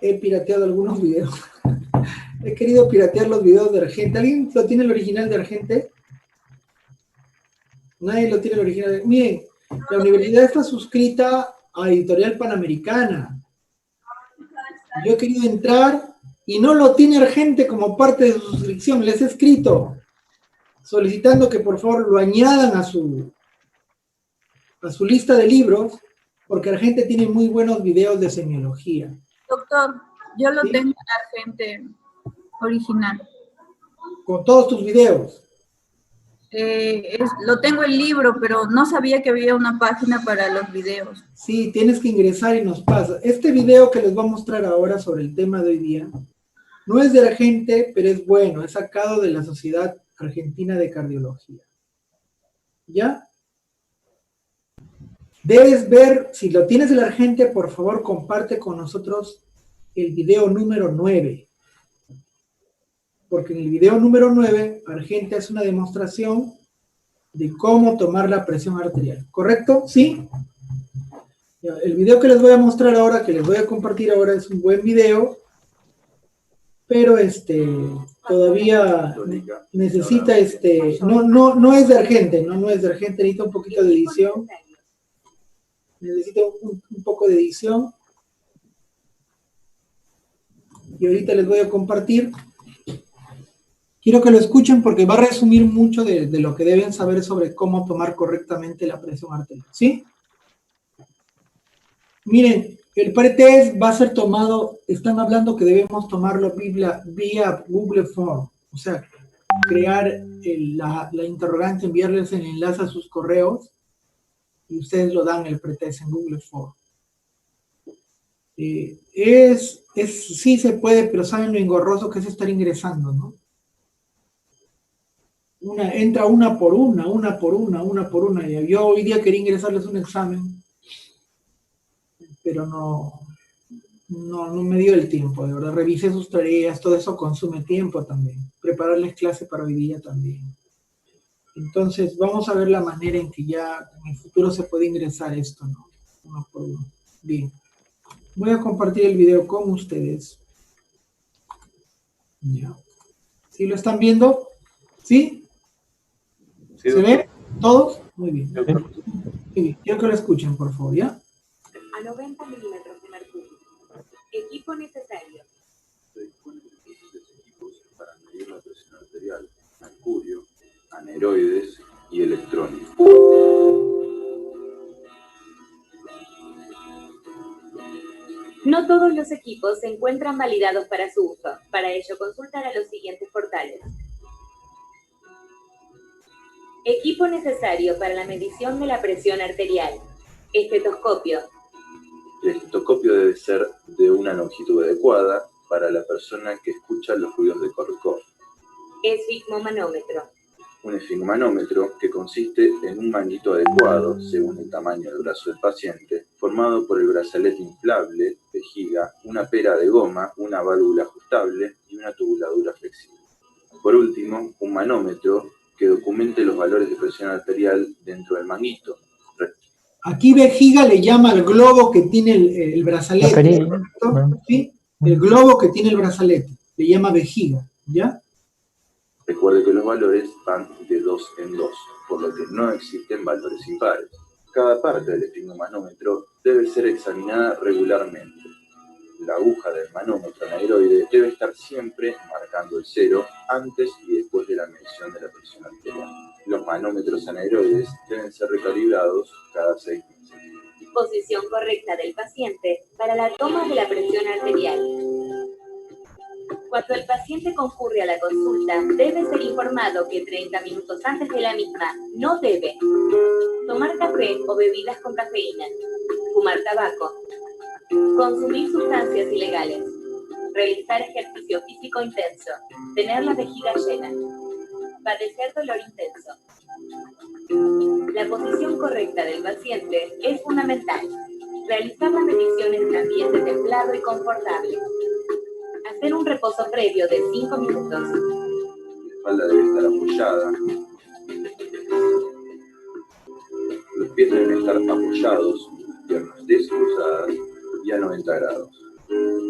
he pirateado algunos videos. He querido piratear los videos de Argente. ¿Alguien lo tiene el original de Argente? Nadie lo tiene el original. Miren, la universidad está suscrita a Editorial Panamericana. Yo he querido entrar y no lo tiene Argente como parte de su suscripción. Les he escrito solicitando que por favor lo añadan a su lista de libros, porque Argente tiene muy buenos videos de semiología. Doctor, yo lo ¿Sí? tengo en Argente original. Con todos tus videos. Lo tengo el libro, pero no sabía que había una página para los videos. Sí, tienes que ingresar y nos pasa. Este video que les voy a mostrar ahora sobre el tema de hoy día, no es de Argente, pero es bueno, es sacado de la Sociedad Argentina de Cardiología. ¿Ya? Debes ver, si lo tienes el Argente, por favor comparte con nosotros el video número 9. Porque en el video número 9, Argente hace una demostración de cómo tomar la presión arterial. ¿Correcto? ¿Sí? El video que les voy a mostrar ahora, que les voy a compartir ahora, es un buen video, pero todavía necesita no es de Argente, no es de Argente, necesita un poquito de edición. Necesita un poco de edición. Y ahorita les voy a compartir. Quiero que lo escuchen porque va a resumir mucho de lo que deben saber sobre cómo tomar correctamente la presión arterial. ¿Sí? Miren, el pretest va a ser tomado, están hablando que debemos tomarlo vía Google Form, o sea, crear la interrogante, enviarles el enlace a sus correos y ustedes lo dan el pretest en Google Form. Sí se puede, pero saben lo engorroso que es estar ingresando, ¿no? Entra una por una. Y yo hoy día quería ingresarles un examen, pero no me dio el tiempo, de verdad. Revisé sus tareas, todo eso consume tiempo también. Prepararles clase para hoy día también. Entonces, vamos a ver la manera en que ya en el futuro se puede ingresar esto, ¿no? Uno por uno. Bien. Voy a compartir el video con ustedes. Ya. ¿Sí lo están viendo? ¿Sí? Sí, ¿Se ve? ¿Todos? Muy bien. Muy bien. Quiero que lo escuchen, por favor, ¿ya? A 90 milímetros de mercurio. Equipo necesario. Se disponen de múltiples equipos para medir la presión arterial, mercurio, aneroides y electrones. No todos los equipos se encuentran validados para su uso. Para ello, consultar a los siguientes portales. Equipo necesario para la medición de la presión arterial. Estetoscopio. El estetoscopio debe ser de una longitud adecuada para la persona que escucha los ruidos de corcor. Esfigmomanómetro. Un esfigmomanómetro que consiste en un manguito adecuado, según el tamaño del brazo del paciente, formado por el brazalete inflable, vejiga, una pera de goma, una válvula ajustable y una tubuladura flexible. Por último, un manómetro que documente los valores de presión arterial dentro del manguito. Aquí vejiga le llama al globo que tiene el brazalete, ¿correcto? ¿Sí? El globo que tiene el brazalete, le llama vejiga, ¿ya? Recuerde que los valores van de 2 en 2, por lo que no existen valores impares. Cada parte del esfigmomanómetro debe ser examinada regularmente. La aguja del manómetro aneroide debe estar siempre marcando el 0 antes y después de la medición de la presión arterial. Los manómetros aneroides deben ser recalibrados cada 6 meses. Posición correcta del paciente para la toma de la presión arterial. Cuando el paciente concurre a la consulta, debe ser informado que 30 minutos antes de la misma no debe tomar café o bebidas con cafeína, fumar tabaco, consumir sustancias ilegales, realizar ejercicio físico intenso, tener la vejiga llena, padecer dolor intenso. La posición correcta del paciente es fundamental. Realizar la medición en un ambiente templado y confortable. Hacer un reposo previo de 5 minutos. La espalda debe estar apoyada. Los pies deben estar apoyados, piernas descruzadas y a 90 grados.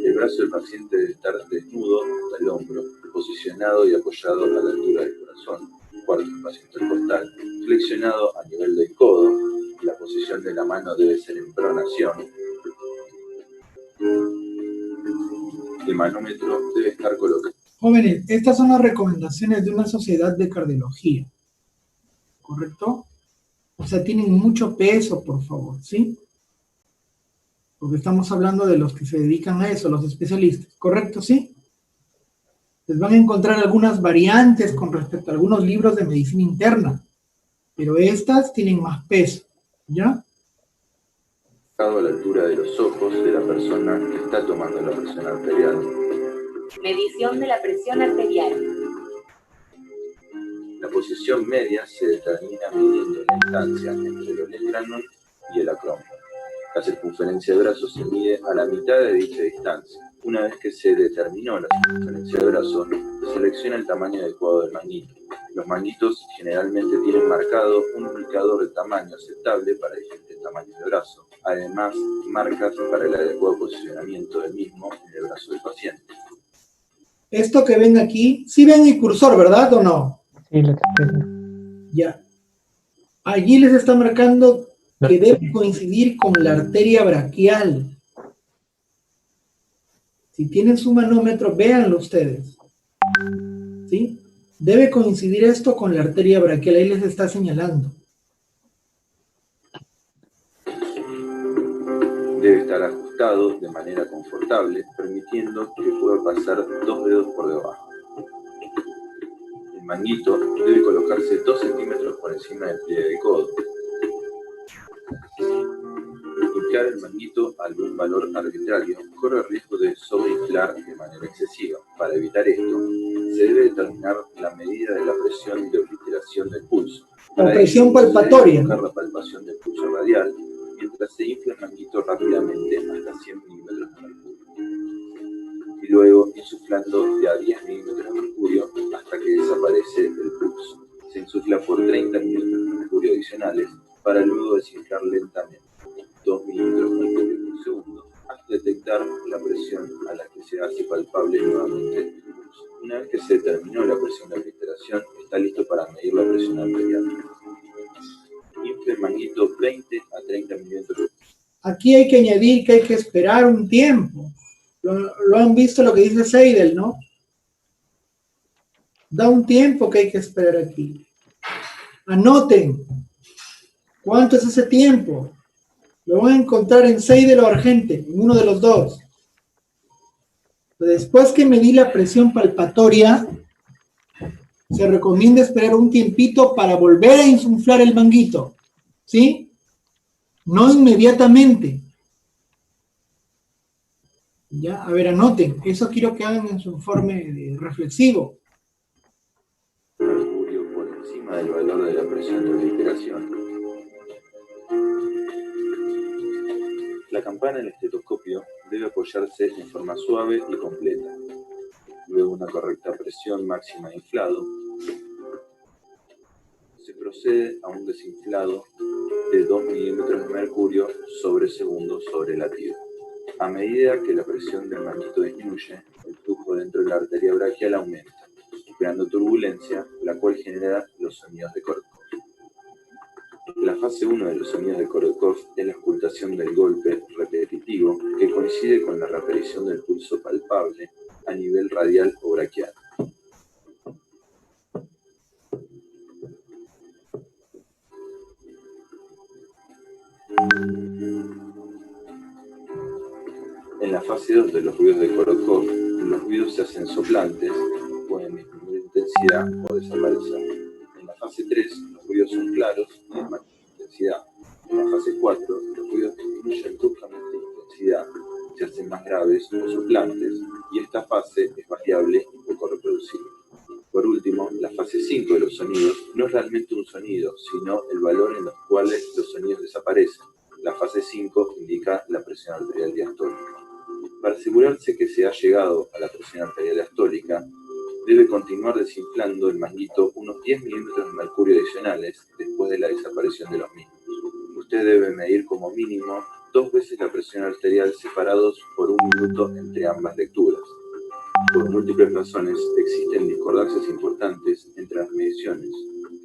El brazo del paciente debe estar desnudo hasta el hombro, posicionado y apoyado a la altura del corazón. Cuarto espacio intercostal, flexionado a nivel del codo. La posición de la mano debe ser en pronación. El manómetro debe estar colocado. Jóvenes, estas son las recomendaciones de una sociedad de cardiología, ¿correcto? O sea, tienen mucho peso, por favor, ¿sí? Porque estamos hablando de los que se dedican a eso, los especialistas, ¿correcto? ¿Sí? Les van a encontrar algunas variantes con respecto a algunos libros de medicina interna, pero estas tienen más peso, ¿ya? A la altura de los ojos de la persona que está tomando la presión arterial. Medición de la presión arterial. La posición media se determina midiendo la distancia entre el olecranon y el acromion. La circunferencia de brazo se mide a la mitad de dicha distancia. Una vez que se determinó la circunferencia de brazo, se selecciona el tamaño adecuado del manguito. Los manguitos generalmente tienen marcado un indicador de tamaño aceptable para diferentes tamaños de brazo. Además, marcas para el adecuado posicionamiento del mismo en el brazo del paciente. Esto que ven aquí, sí ven el cursor, ¿verdad o no? Sí, lo que estoy. Ya. Allí les está marcando que debe coincidir con la arteria braquial. Si tienen su manómetro, véanlo ustedes. ¿Sí? Debe coincidir esto con la arteria braquial, ahí les está señalando. Debe estar ajustado de manera confortable, permitiendo que pueda pasar 2 dedos por debajo. El manguito debe colocarse 2 centímetros por encima del pliegue del codo. Inflar el manguito a algún valor arbitrario corre el riesgo de sobreinflar de manera excesiva. Para evitar esto, se debe determinar la medida de la presión de obliteración del pulso. La presión palpatoria. Se debe buscar la palpación del pulso radial, mientras se infla el manguito rápidamente hasta 100 milímetros de mercurio. Y luego insuflando de a 10 milímetros de mercurio hasta que desaparece el pulso. Se insufla por 30 milímetros de mercurio adicionales para luego desinflar lentamente 2 milímetros de mercurio por segundo hasta detectar la presión a la que se hace palpable nuevamente el pulso. Una vez que se determinó la presión de obliteración, está listo para medir la presión arterial. Infle el manguito 20 a 30 milímetros. Aquí hay que añadir que hay que esperar un tiempo. Lo han visto lo que dice Seidel, ¿no? Da un tiempo que hay que esperar aquí. Anoten. ¿Cuánto es ese tiempo? Lo van a encontrar en Seidel o Argente, en uno de los dos. Después que medí la presión palpatoria, se recomienda esperar un tiempito para volver a insuflar el manguito. ¿Sí? No inmediatamente. Ya, a ver, anoten. Eso quiero que hagan en su informe reflexivo. Mercurio por encima del valor de la presión de obliteración. La campana del estetoscopio debe apoyarse en forma suave y completa. Luego una correcta presión máxima de inflado. Se procede a un desinflado de 2 milímetros de mercurio sobre segundo sobre latido. A medida que la presión del manguito disminuye, el flujo dentro de la arteria braquial aumenta, creando turbulencia, la cual genera los sonidos de Korotov. La fase 1 de los sonidos de Korotov es la auscultación del golpe repetitivo que coincide con la reaparición del pulso palpable a nivel radial o braquial. En la fase 2 de los ruidos de Korotov, los ruidos se hacen soplantes, pueden disminuir de intensidad o desaparecer. En la fase 3, los ruidos son claros y de mayor intensidad. En la fase 4, los ruidos disminuyen bruscamente de intensidad, se hacen más graves o soplantes, y esta fase es variable y poco reproducible. Por último, la fase 5 de los sonidos no es realmente un sonido, sino el valor en los cuales los sonidos desaparecen. La fase 5 indica la presión arterial diastólica. Para asegurarse que se ha llegado a la presión arterial diastólica, debe continuar desinflando el manguito unos 10 milímetros de mercurio adicionales después de la desaparición de los mismos. usted debe medir como mínimo 2 veces la presión arterial separados por 1 minuto entre ambas lecturas. Por múltiples razones existen discordancias importantes entre las mediciones,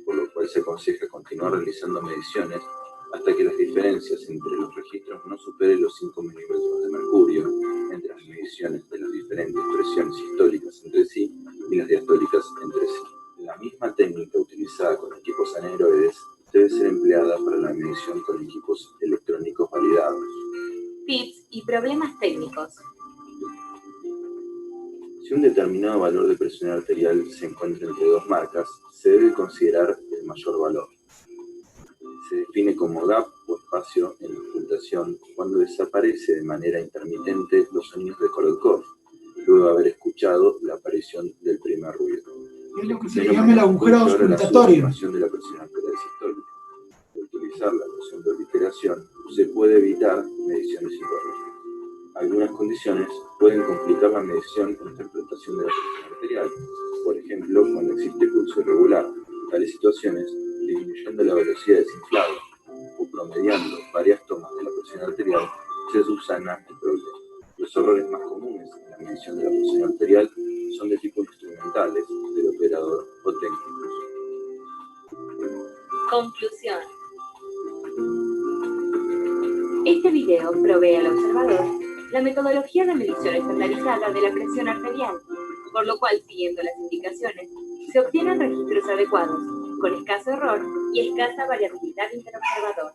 por lo cual se aconseja continuar realizando mediciones hasta que las diferencias entre los registros no superen los 5 milímetros de mercurio entre las mediciones de las diferentes presiones sistólicas entre sí y las diastólicas entre sí. La misma técnica utilizada con equipos aneroides debe ser empleada para la medición con equipos electrónicos validados. Tips y problemas técnicos. Si un determinado valor de presión arterial se encuentra entre 2 marcas, se debe considerar el mayor valor. Se define como gap o espacio en la ocultación cuando desaparece de manera intermitente los sonidos de Korolkov, luego de haber escuchado la aparición del primer ruido. Es lo que se llama el agujero auscultatorio. La subestimación de la presión arterial sistólica. Al utilizar la noción de obliteración, se puede evitar mediciones incorrectas. Algunas condiciones pueden complicar la medición o interpretación de la presión arterial. Por ejemplo, cuando existe pulso irregular. En tales situaciones, disminuyendo la velocidad de desinflado o promediando varias tomas de la presión arterial, se subsana el problema. Los errores más comunes en la medición de la presión arterial son de tipo instrumentales, del operador o técnicos. Conclusión. Este video provee al observador la metodología de medición estandarizada de la presión arterial, por lo cual, siguiendo las indicaciones, se obtienen registros adecuados, con escaso error y escasa variabilidad interobservador.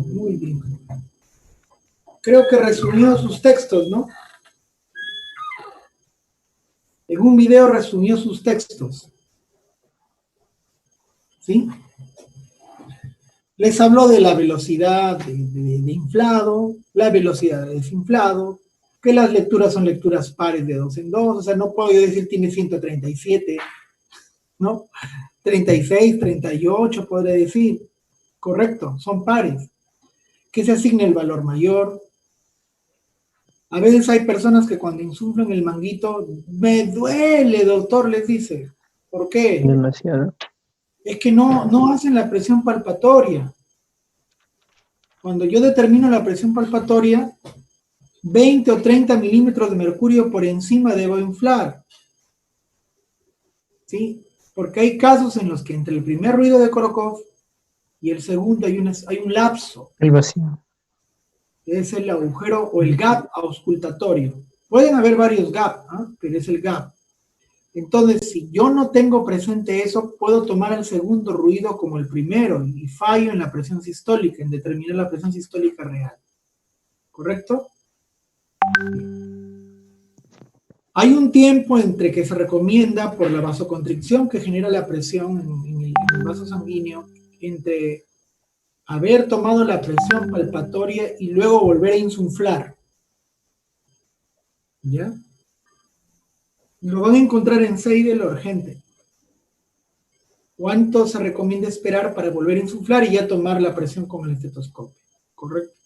Muy bien. Creo que resumió sus textos, ¿no? En un video resumió sus textos. ¿Sí? Les habló de la velocidad de inflado, la velocidad de desinflado, que las lecturas son lecturas pares de 2 en 2, o sea, no puedo decir tiene 137, ¿no? 36, 38, podré decir. Correcto, son pares. Que se asigne el valor mayor. A veces hay personas que cuando insuflan el manguito, me duele, doctor, les dice. ¿Por qué? Demasiado. Es que no hacen la presión palpatoria. Cuando yo determino la presión palpatoria, 20 o 30 milímetros de mercurio por encima debo inflar. ¿Sí? Porque hay casos en los que entre el primer ruido de Korolkov y el segundo hay un lapso. El vacío. Es el agujero o el gap auscultatorio. Pueden haber varios gaps, ¿eh? Pero es el gap. Entonces, si yo no tengo presente eso, puedo tomar el segundo ruido como el primero y fallo en la presión sistólica, en determinar la presión sistólica real. ¿Correcto? Hay un tiempo entre que se recomienda por la vasoconstricción que genera la presión en el vaso sanguíneo, entre haber tomado la presión palpatoria y luego volver a insuflar. ¿Ya? Lo van a encontrar en Seidel gente. ¿Cuánto se recomienda esperar para volver a insuflar y ya tomar la presión con el estetoscopio? ¿Correcto?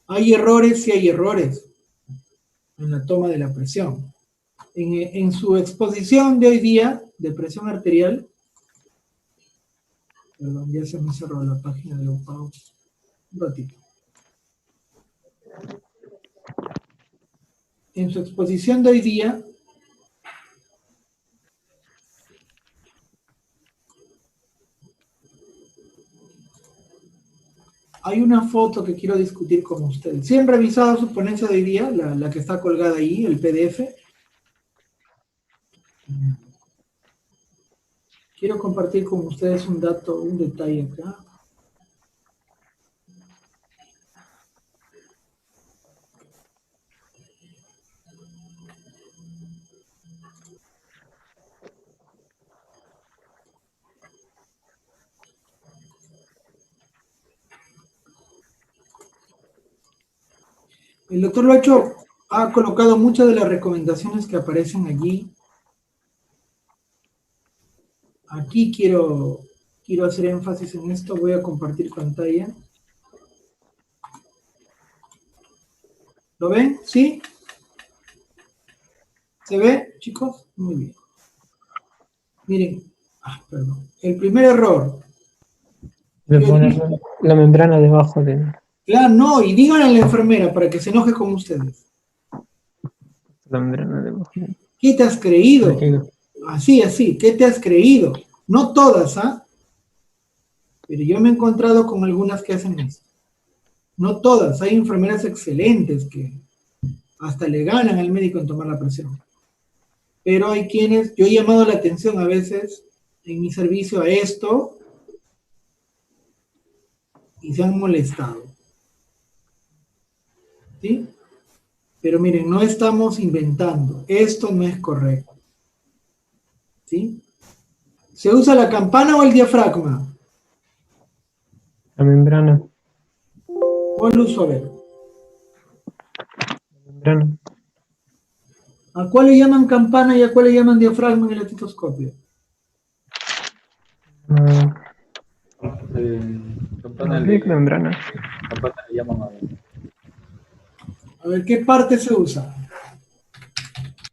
Hay errores, sí hay errores en la toma de la presión. En su exposición de hoy día de presión arterial, perdón, ya se me cerró la página de OPAO. Un ratito. En su exposición de hoy día, hay una foto que quiero discutir con ustedes. ¿Sí han revisado su ponencia de hoy día? La que está colgada ahí, el PDF. Quiero compartir con ustedes un dato, un detalle acá. El doctor Loacho ha colocado muchas de las recomendaciones que aparecen allí. Aquí quiero hacer énfasis en esto. Voy a compartir pantalla. ¿Lo ven? ¿Sí? ¿Se ve, chicos? Muy bien. Miren, perdón. El primer error. Le Yo pones dije, la membrana debajo de claro, no, y díganle a la enfermera para que se enoje con ustedes. la membrana debajo de ¿Qué te has creído? aquí. Así, ¿qué te has creído? No todas, ¿ah? Pero yo me he encontrado con algunas que hacen eso. No todas, hay enfermeras excelentes que hasta le ganan al médico en tomar la presión. Pero hay quienes, yo he llamado la atención a veces en mi servicio a esto y se han molestado. ¿Sí? Pero miren, no estamos inventando, esto no es correcto. ¿Sí? ¿Se usa la campana o el diafragma? La membrana. ¿Cuál uso? A ver. La membrana. ¿A cuál le llaman campana y a cuál le llaman diafragma en el estetoscopio? Ah, Campana la membrana. le llaman A ver, ¿qué parte se usa?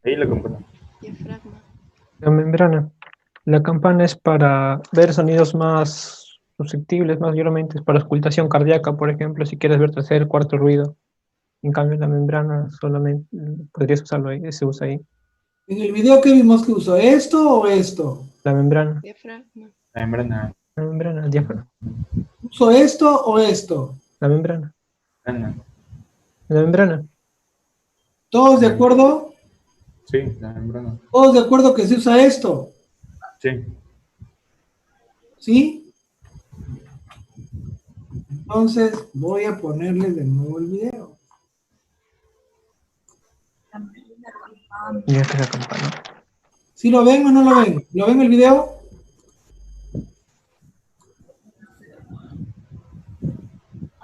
ahí la campana. Diafragma. La membrana. La campana es para ver sonidos más susceptibles, más violentos, para auscultación cardíaca, por ejemplo, si quieres ver tercer, cuarto ruido. En cambio, la membrana solamente podrías usarlo ahí, se usa ahí. En el video que vimos que usó, ¿esto o esto? La membrana. Diafragma. La membrana. La membrana, el diafragma. ¿Uso esto o esto? La membrana. Membrana. La membrana. ¿Todos de acuerdo? Sí, la membrana. ¿Todos de acuerdo que se usa esto? Sí. ¿Sí? Entonces voy a ponerles de nuevo el video. Y esta es la campana. ¿Sí lo ven o no lo ven? ¿Lo ven el video?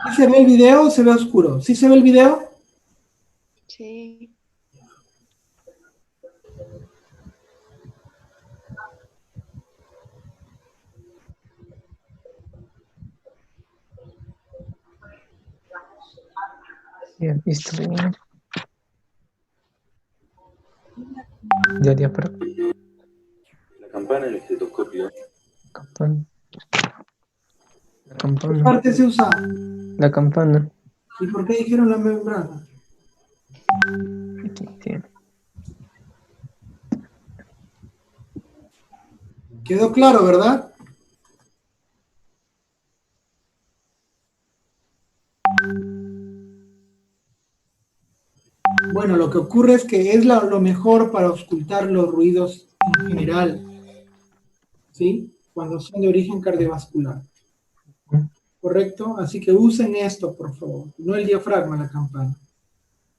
¿Sí se ve el video o se ve oscuro? ¿Sí se ve el video? Sí. Bien, listo. Bien. Ya, diafragma. La campana del estetoscopio Campana. La ¿Qué campana. parte se usa? La campana. ¿Y por qué dijeron la membrana? Aquí tiene. ¿Quedó claro, verdad? Bueno, lo que ocurre es que es lo mejor para auscultar los ruidos en general, ¿sí? Cuando son de origen cardiovascular. ¿Correcto? Así que usen esto, por favor. No el diafragma, la campana.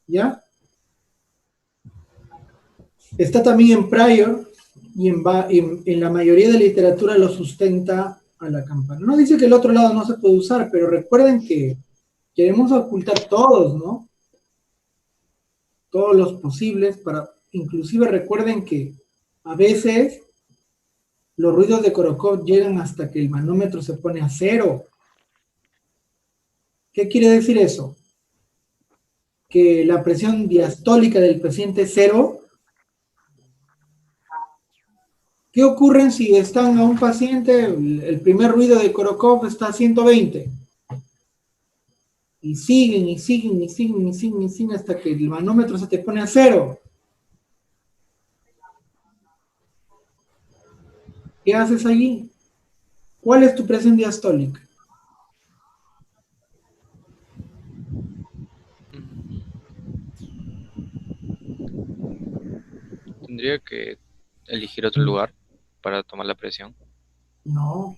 ¿Ya? Está también en Prior y en la mayoría de literatura lo sustenta a la campana. No dice que el otro lado no se puede usar, pero recuerden que queremos ocultar todos, ¿no? Todos los posibles, inclusive recuerden que a veces los ruidos de Korokov llegan hasta que el manómetro se pone a 0. ¿Qué quiere decir eso? Que la presión diastólica del paciente es 0. ¿Qué ocurre si están a un paciente, el primer ruido de Korokov está a 120? Y siguen, y siguen, y siguen, y siguen, y siguen hasta que el manómetro se te pone a 0. ¿Qué haces allí? ¿Cuál es tu presión diastólica? Tendría que elegir otro lugar para tomar la presión. No.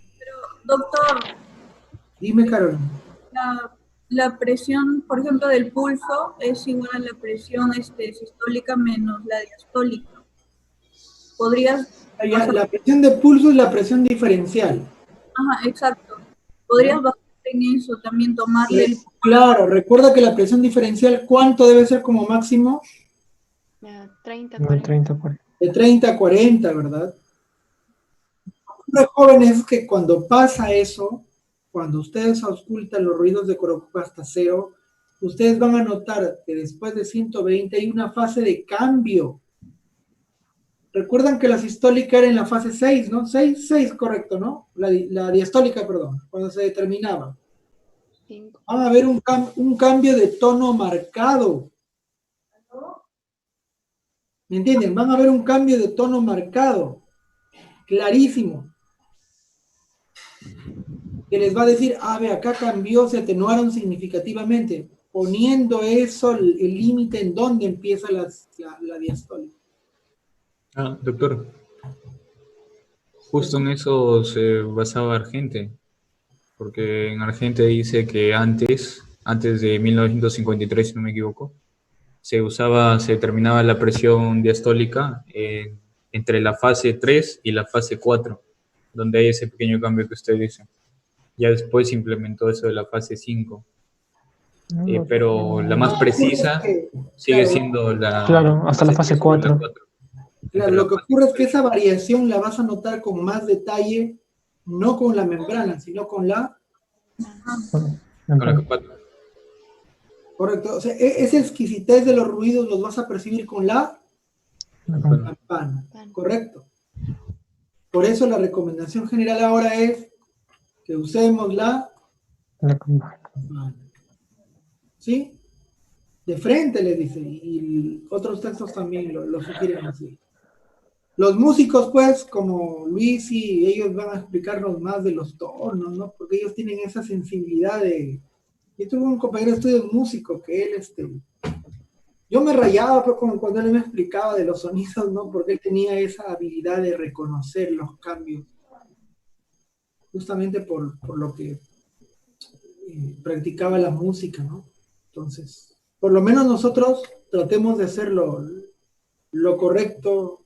Doctor, Dime, Carolina. la presión, por ejemplo, del pulso es igual a la presión sistólica menos la diastólica. ¿Podrías? La presión de pulso es la presión diferencial. Ajá, exacto. ¿Podrías basarte en eso también, tomarle el... Claro, recuerda que la presión diferencial, ¿cuánto debe ser como máximo? 30, No, 40. 30 por. De 30 a 40, ¿verdad? Los jóvenes que cuando pasa eso, cuando ustedes auscultan los ruidos de Korokov hasta 0, ustedes van a notar que después de 120 hay una fase de cambio. Recuerdan que la sistólica era en la fase 6, ¿no? 6, correcto, ¿no? La diastólica, perdón, cuando se determinaba. 5. Van a ver un cambio de tono marcado. ¿Me entienden? Van a ver un cambio de tono marcado, clarísimo. Que les va a decir, ve, acá cambió, se atenuaron significativamente, poniendo eso, el límite en donde empieza la diastólica. Doctor, justo en eso se basaba Argente, porque en Argente dice que antes de 1953, si no me equivoco, se determinaba la presión diastólica entre la fase 3 y la fase 4, donde hay ese pequeño cambio que usted dice. Ya después se implementó eso de la fase 5. Pero la más precisa sigue siendo la... Claro, hasta la fase 4. Claro, lo que ocurre es que esa variación la vas a notar con más detalle, no con la membrana, sino con la... Con la capa. Correcto, o sea, esa exquisitez de los ruidos los vas a percibir con la campana, correcto. Por eso la recomendación general ahora es que usemos la campana. ¿Sí? De frente les dice, y otros textos también lo sugieren así. Los músicos, pues, como Luis y ellos van a explicarnos más de los tonos, ¿no? Porque ellos tienen esa sensibilidad de... Yo tuve un compañero de estudio músico que él, yo me rayaba pues, cuando él me explicaba de los sonidos, ¿no? Porque él tenía esa habilidad de reconocer los cambios, justamente por lo que practicaba la música, ¿no? Entonces, por lo menos nosotros tratemos de hacer lo correcto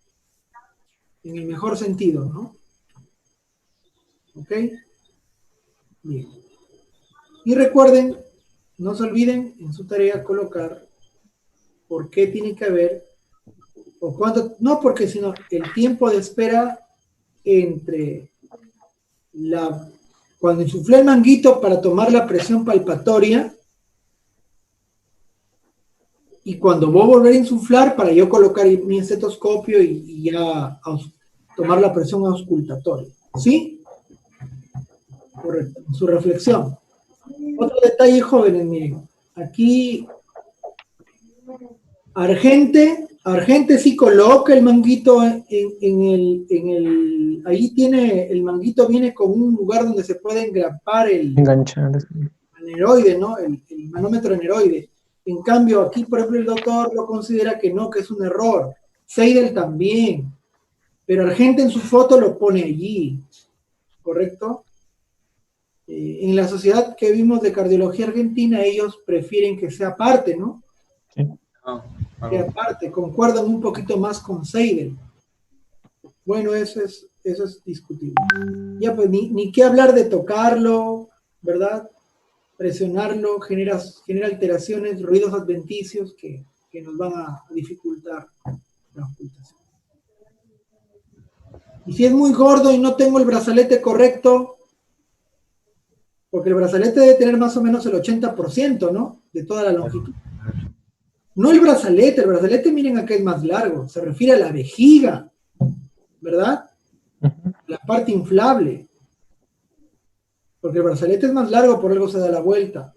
en el mejor sentido, ¿no? ¿Ok? Bien. Y recuerden, no se olviden en su tarea colocar por qué tiene que haber, o cuánto, no porque, sino el tiempo de espera entre cuando insuflé el manguito para tomar la presión palpatoria y cuando voy a volver a insuflar para yo colocar mi estetoscopio y ya tomar la presión auscultatoria. ¿Sí? Correcto. Su reflexión. Otro detalle, jóvenes, miren. Aquí, Argente sí coloca el manguito ahí tiene, el manguito viene con un lugar donde se puede engrapar enganchar aneroide, ¿no? El manómetro aneroide. En cambio, aquí, por ejemplo, el doctor lo considera que no, que es un error. Seidel también. Pero Argente en su foto lo pone allí. ¿Correcto? En la sociedad que vimos de cardiología argentina, ellos prefieren que sea aparte, ¿no? Sí. Que aparte, concuerdan un poquito más con Seidel. Bueno, eso es discutible. Ya pues, ni qué hablar de tocarlo, ¿verdad? Presionarlo, genera alteraciones, ruidos adventicios que nos van a dificultar la ocultación. Y si es muy gordo y no tengo el brazalete correcto, porque el brazalete debe tener más o menos el 80%, ¿no? De toda la longitud. No el brazalete miren acá es más largo, se refiere a la vejiga, ¿verdad? La parte inflable. Porque el brazalete es más largo, por algo se da la vuelta.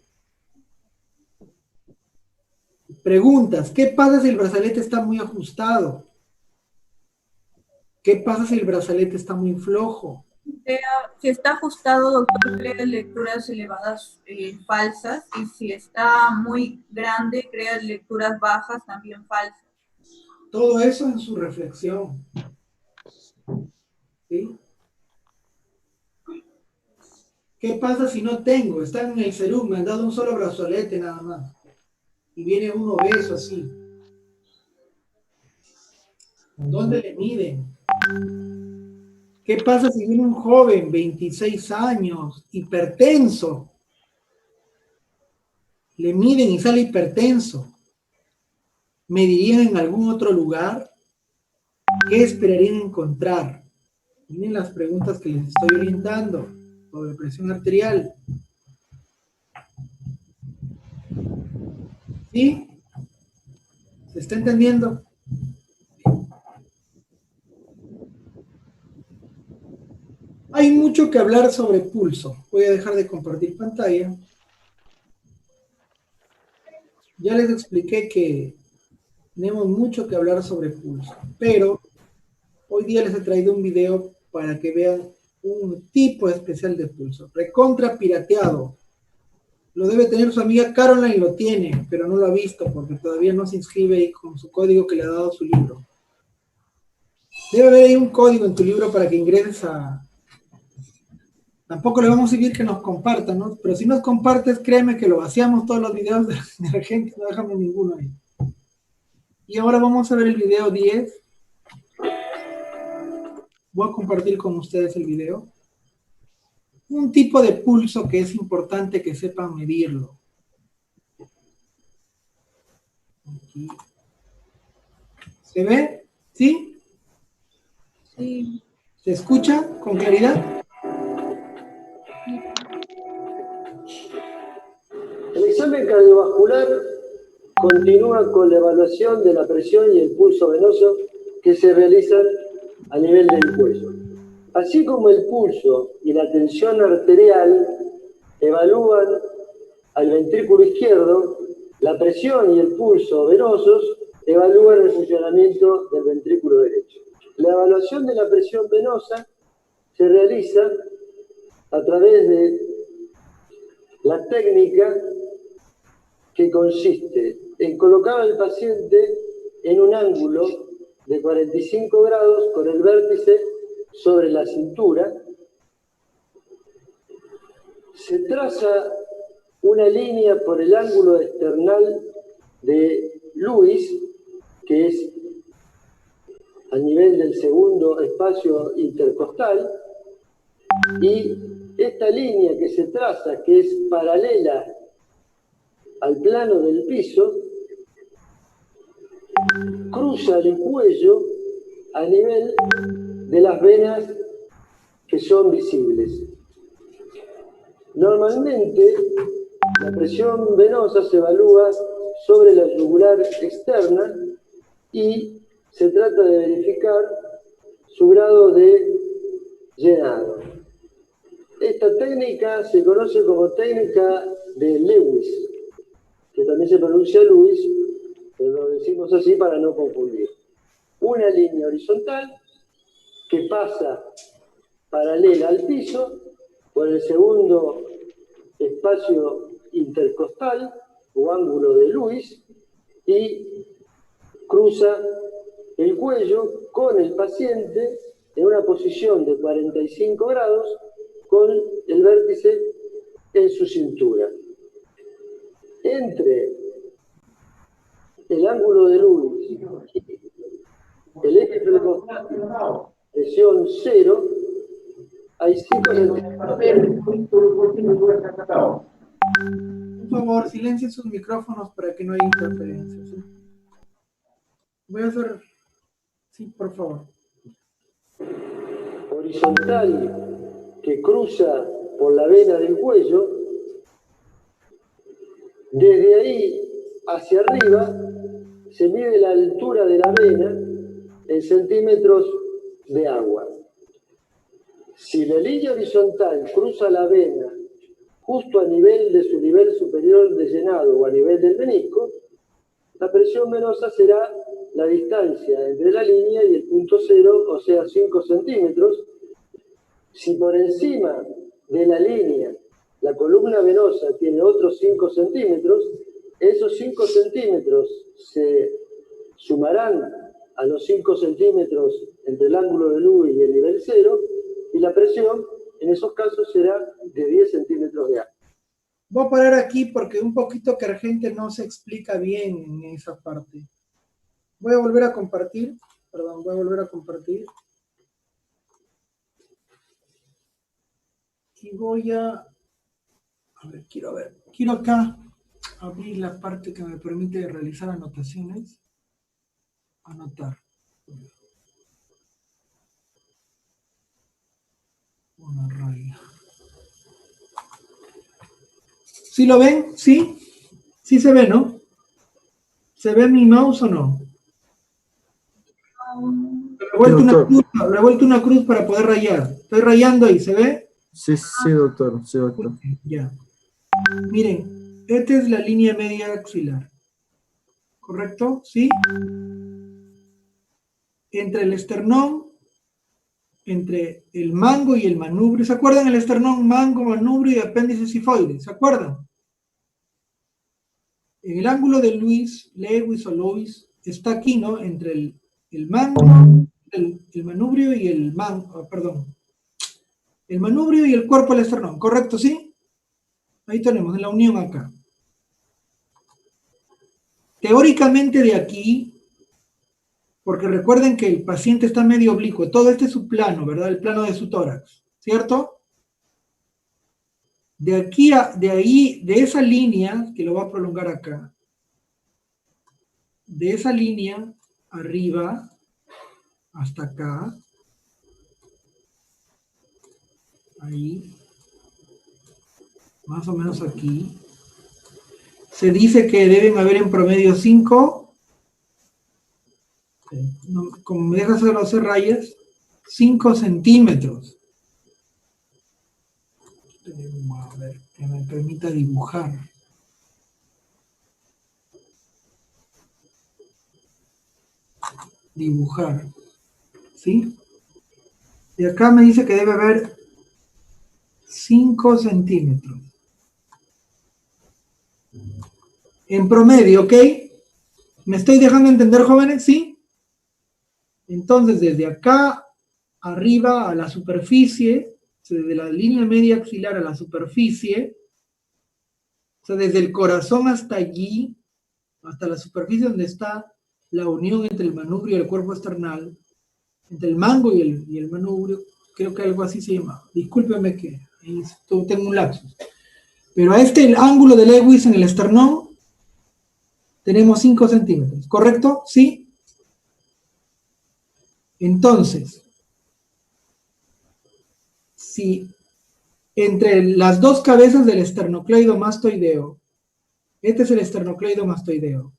Preguntas, ¿qué pasa si el brazalete está muy ajustado? ¿Qué pasa si el brazalete está muy flojo? Si está ajustado, doctor, crea lecturas elevadas falsas, y si está muy grande, crea lecturas bajas también falsas. Todo eso en su reflexión. ¿Sí? ¿Qué pasa si no tengo? Están en el serum, me han dado un solo brazalete nada más. Y viene un obeso así. ¿Dónde le miden? ¿Qué pasa si viene un joven, 26 años, hipertenso? Le miden y sale hipertenso. ¿Medirían en algún otro lugar? ¿Qué esperarían encontrar? Miren las preguntas que les estoy orientando sobre presión arterial. ¿Sí? ¿Se está entendiendo? Hay mucho que hablar sobre pulso. Voy a dejar de compartir pantalla. Ya les expliqué que tenemos mucho que hablar sobre pulso, pero hoy día les he traído un video para que vean un tipo especial de pulso, recontra pirateado. Lo debe tener su amiga Caroline, lo tiene, pero no lo ha visto porque todavía no se inscribe ahí con su código que le ha dado su libro. Debe haber ahí un código en tu libro para que ingreses a... Tampoco le vamos a pedir que nos compartan, ¿no? Pero si nos compartes, créeme que lo vaciamos todos los videos de la gente, no dejamos ninguno ahí. Y ahora vamos a ver el video 10. Voy a compartir con ustedes el video. Un tipo de pulso que es importante que sepan medirlo. Aquí. ¿Se ve? ¿Sí? Sí. ¿Se escucha con claridad? El examen cardiovascular continúa con la evaluación de la presión y el pulso venoso que se realizan a nivel del cuello. Así como el pulso y la tensión arterial evalúan al ventrículo izquierdo, la presión y el pulso venosos evalúan el funcionamiento del ventrículo derecho. La evaluación de la presión venosa se realiza a través de la técnica que consiste en colocar al paciente en un ángulo de 45 grados con el vértice sobre la cintura. Se traza una línea por el ángulo external de Lewis, que es a nivel del segundo espacio intercostal, y esta línea que se traza, que es paralela al plano del piso, cruza el cuello a nivel de las venas que son visibles. Normalmente, la presión venosa se evalúa sobre la yugular externa y se trata de verificar su grado de llenado. Esta técnica se conoce como técnica de Lewis, que también se pronuncia Lewis, pero lo decimos así para no confundir. Una línea horizontal que pasa paralela al piso por el segundo espacio intercostal o ángulo de Lewis y cruza el cuello con el paciente en una posición de 45 grados con el vértice en su cintura. Entre el ángulo de Lewis y el eje precostal, presión 0, hay 5 centímetros. Por favor, silencien sus micrófonos para que no haya interferencias. ¿Sí? Voy a hacer... Sí, por favor. Horizontal que cruza por la vena del cuello. Desde ahí hacia arriba se mide la altura de la vena en centímetros de agua. Si la línea horizontal cruza la vena justo a nivel de su nivel superior de llenado o a nivel del menisco, la presión venosa será la distancia entre la línea y el punto cero, o sea, 5 centímetros. Si por encima de la línea la columna venosa tiene otros 5 centímetros, esos 5 centímetros se sumarán a los 5 centímetros entre el ángulo de Lewis y el nivel cero, y la presión en esos casos será de 10 centímetros de agua. Voy a parar aquí porque un poquito que la gente no se explica bien en esa parte. Voy a volver a compartir. Perdón, voy a volver a compartir. Y voy a... Quiero acá abrir la parte que me permite realizar anotaciones. Anotar. Una raya. ¿Sí lo ven? ¿Sí? Sí se ve, ¿no? ¿Se ve mi mouse o no? Le he vuelto una cruz para poder rayar. Estoy rayando ahí, ¿se ve? Sí, sí, doctor. Sí, doctor. Ya. Miren, esta es la línea media axilar. ¿Correcto? ¿Sí? Entre el esternón, entre el mango y el manubrio. ¿Se acuerdan el esternón, mango, manubrio y apéndice sifoide? ¿Se acuerdan? En el ángulo de Lewis o Lois está aquí, ¿no? Entre el mango, el manubrio y el mango, perdón. El manubrio y el cuerpo del esternón, ¿correcto? ¿Sí? Ahí tenemos, en la unión acá. Teóricamente de aquí, porque recuerden que el paciente está medio oblicuo, todo este es su plano, ¿verdad? El plano de su tórax, ¿cierto? De aquí de ahí, de esa línea, que lo va a prolongar acá, de esa línea arriba hasta acá, ahí, más o menos aquí, se dice que deben haber en promedio 5, como me dejas solo hacer rayas, 5 centímetros. A ver, que me permita dibujar. Dibujar. ¿Sí? Y acá me dice que debe haber 5 centímetros. En promedio, ¿ok? ¿Me estoy dejando entender, jóvenes? ¿Sí? Entonces, desde acá arriba a la superficie, desde la línea media axilar a la superficie, o sea, desde el corazón hasta allí, hasta la superficie donde está la unión entre el manubrio y el cuerpo esternal, entre el mango y el manubrio, creo que algo así se llama. Discúlpeme que ahí tengo un lapsus. Pero a el ángulo de Lewis en el esternón, tenemos 5 centímetros, ¿correcto? ¿Sí? Entonces, si entre las dos cabezas del esternocleidomastoideo, este es el esternocleidomastoideo,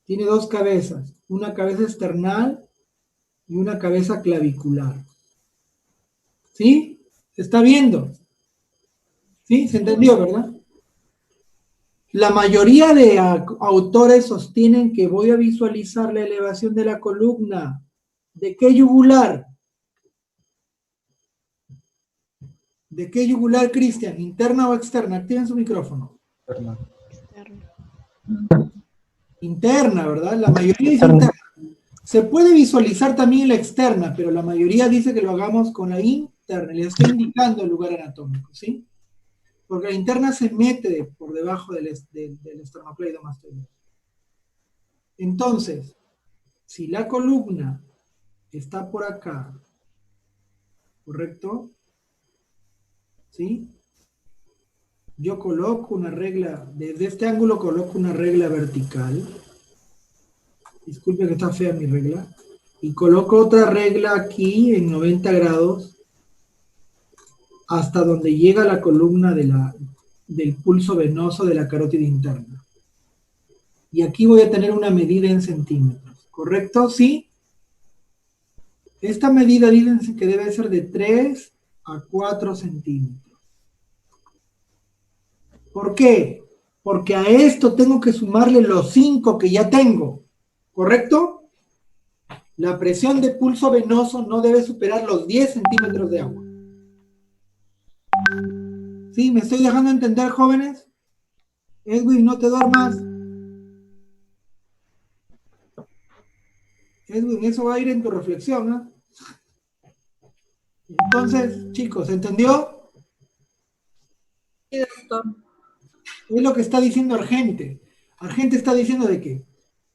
tiene dos cabezas, una cabeza esternal y una cabeza clavicular. ¿Sí? ¿Se está viendo? ¿Sí? ¿Se entendió, verdad? La mayoría de autores sostienen que voy a visualizar la elevación de la columna. ¿De qué yugular? ¿De qué yugular, Cristian? ¿Interna o externa? Activen su micrófono. Externa. Interna, ¿verdad? La mayoría dice interna. Se puede visualizar también la externa, pero la mayoría dice que lo hagamos con la interna. Les estoy indicando el lugar anatómico, ¿sí? Porque la interna se mete por debajo del esternocleidomastoideo. Entonces, si la columna está por acá, ¿correcto? ¿Sí? Yo coloco una regla, desde este ángulo coloco una regla vertical. Disculpe que está fea mi regla. Y coloco otra regla aquí en 90 grados hasta donde llega la columna del pulso venoso de la carótida interna. Y aquí voy a tener una medida en centímetros, ¿correcto? ¿Sí? Esta medida dicen que debe ser de 3 a 4 centímetros. ¿Por qué? Porque a esto tengo que sumarle los 5 que ya tengo, ¿correcto? La presión de pulso venoso no debe superar los 10 centímetros de agua. ¿Sí? ¿Me estoy dejando entender, jóvenes? Edwin, no te duermas. Edwin, eso va a ir en tu reflexión, ¿no? Entonces, chicos, ¿entendió? Sí, doctor. Es lo que está diciendo Argente. Argente está diciendo de que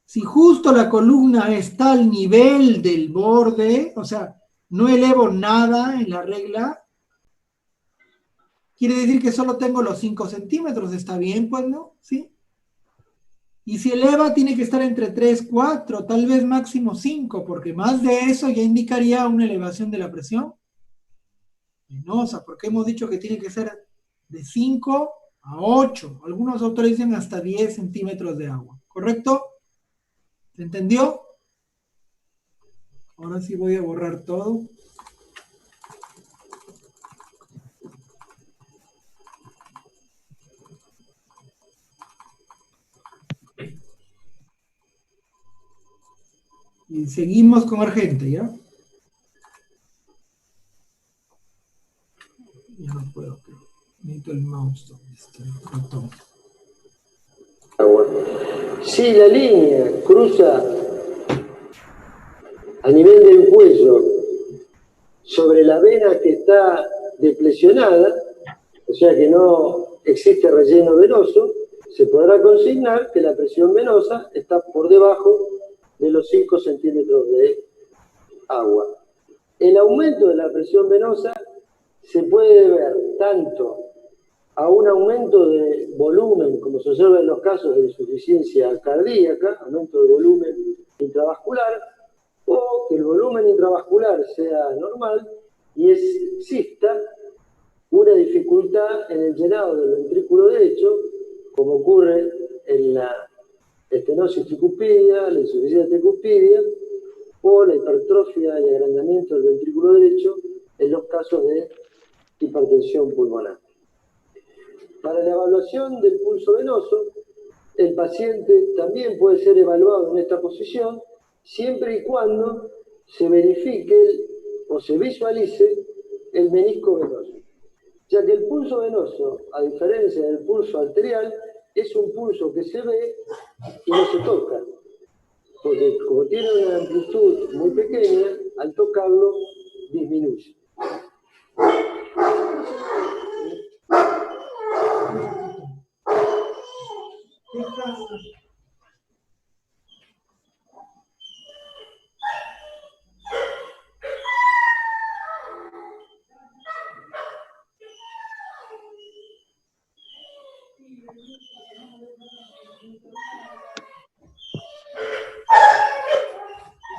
si justo la columna está al nivel del borde, o sea, no elevo nada en la regla, quiere decir que solo tengo los 5 centímetros, ¿está bien? Pues, ¿no? ¿Sí? Y si eleva, tiene que estar entre 3, 4, tal vez máximo 5, porque más de eso ya indicaría una elevación de la presión venosa, porque hemos dicho que tiene que ser de 5 a 8. Algunos autores dicen hasta 10 centímetros de agua. ¿Correcto? ¿Se entendió? Ahora sí voy a borrar todo. Y seguimos con Argente, ¿ya? Ya no puedo, creo. Necesito el mouse. ¿Dónde está el botón? Si la línea cruza a nivel del cuello sobre la vena que está deplesionada, o sea que no existe relleno venoso, se podrá consignar que la presión venosa está por debajo de los 5 centímetros de agua. El aumento de la presión venosa se puede ver tanto a un aumento de volumen, como se observa en los casos de insuficiencia cardíaca, aumento de volumen intravascular, o que el volumen intravascular sea normal y exista una dificultad en el llenado del ventrículo derecho, como ocurre en la estenosis tricupídea, la insuficiencia tricupídea, o la hipertrofia y agrandamiento del ventrículo derecho en los casos de hipertensión pulmonar. Para la evaluación del pulso venoso, el paciente también puede ser evaluado en esta posición siempre y cuando se verifique o se visualice el menisco venoso, ya que el pulso venoso, a diferencia del pulso arterial, es un pulso que se ve y no se toca, porque como tiene una amplitud muy pequeña, al tocarlo disminuye.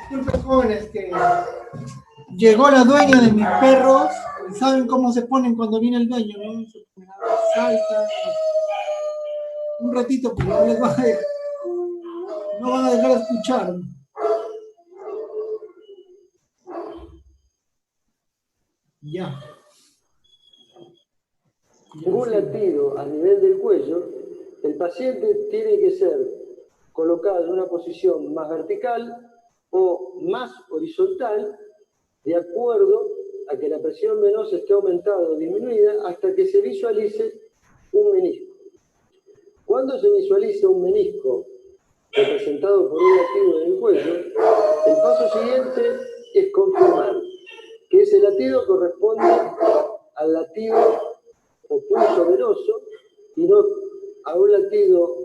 Disculpen, jóvenes, que llegó la dueña de mis perros. Y saben cómo se ponen cuando viene el dueño, ¿no? Se ponen a dar, saltan. Un ratito, porque no les van a dejar, no van a dejar escuchar. Ya. Un latido a nivel del cuello, el paciente tiene que ser colocado en una posición más vertical o más horizontal, de acuerdo a que la presión venosa esté aumentada o disminuida hasta que se visualice un menisco. Cuando se visualiza un menisco representado por un latido en el cuello, el paso siguiente es confirmar que ese latido corresponde al latido o pulso venoso y no a un latido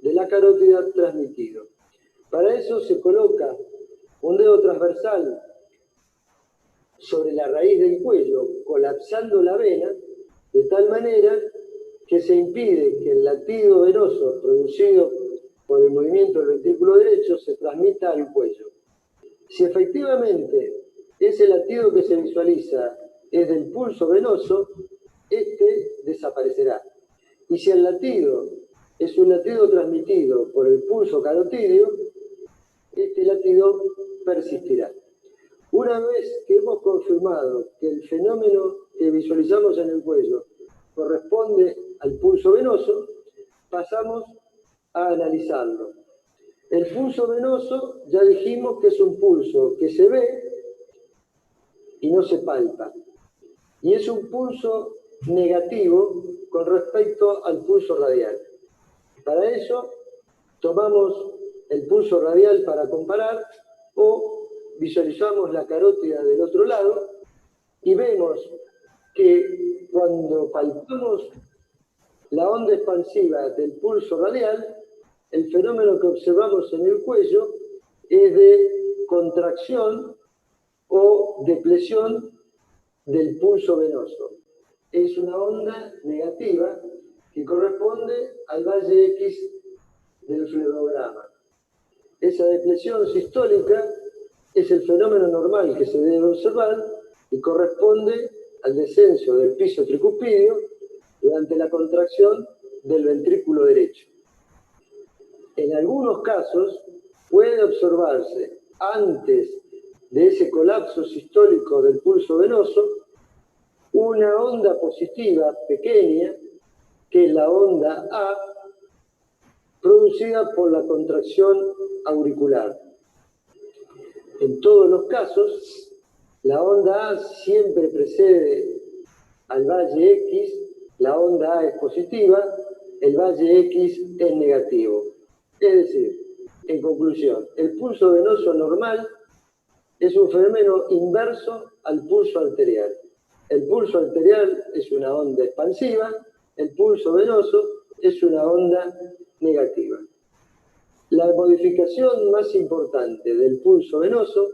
de la carótida transmitido. Para eso se coloca un dedo transversal sobre la raíz del cuello, colapsando la vena, de tal manera que se impide que el latido venoso producido por el movimiento del ventrículo derecho se transmita al cuello. Si efectivamente ese latido que se visualiza es del pulso venoso, este desaparecerá. Y si el latido es un latido transmitido por el pulso carotídeo, este latido persistirá. Una vez que hemos confirmado que el fenómeno que visualizamos en el cuello corresponde al pulso venoso, pasamos a analizarlo. El pulso venoso ya dijimos que es un pulso que se ve y no se palpa. Y es un pulso negativo con respecto al pulso radial. Para eso tomamos el pulso radial para comparar o visualizamos la carótida del otro lado y vemos que cuando palpamos la onda expansiva del pulso radial, el fenómeno que observamos en el cuello es de contracción o depresión del pulso venoso. Es una onda negativa que corresponde al valle X del fluorograma. Esa depresión sistólica es el fenómeno normal que se debe observar y corresponde al descenso del piso tricupídeo durante la contracción del ventrículo derecho. En algunos casos puede observarse antes de ese colapso sistólico del pulso venoso una onda positiva pequeña, que es la onda A, producida por la contracción auricular. En todos los casos, la onda A siempre precede al valle X, la onda A es positiva, el valle X es negativo. Es decir, en conclusión, el pulso venoso normal es un fenómeno inverso al pulso arterial. El pulso arterial es una onda expansiva, el pulso venoso es una onda negativa. La modificación más importante del pulso venoso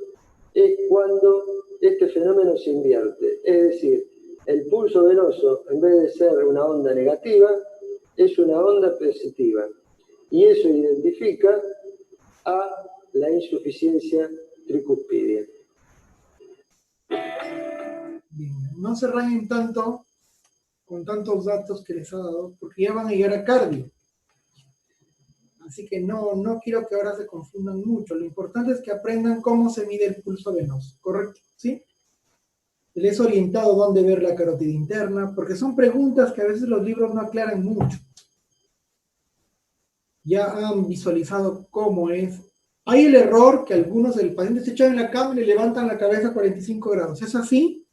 es cuando este fenómeno se invierte. Es decir, el pulso venoso, en vez de ser una onda negativa, es una onda positiva. Y eso identifica a la insuficiencia tricuspidia. Bien, no se rayen tanto con tantos datos que les ha dado, porque ya van a llegar a cardio. Así que no quiero que ahora se confundan mucho. Lo importante es que aprendan cómo se mide el pulso venoso, ¿correcto? ¿Sí? Les he orientado dónde ver la carótida interna, porque son preguntas que a veces los libros no aclaran mucho. Ya han visualizado cómo es. Hay el error que algunos del paciente se echan en la cama y le levantan la cabeza a 45 grados. ¿Es así?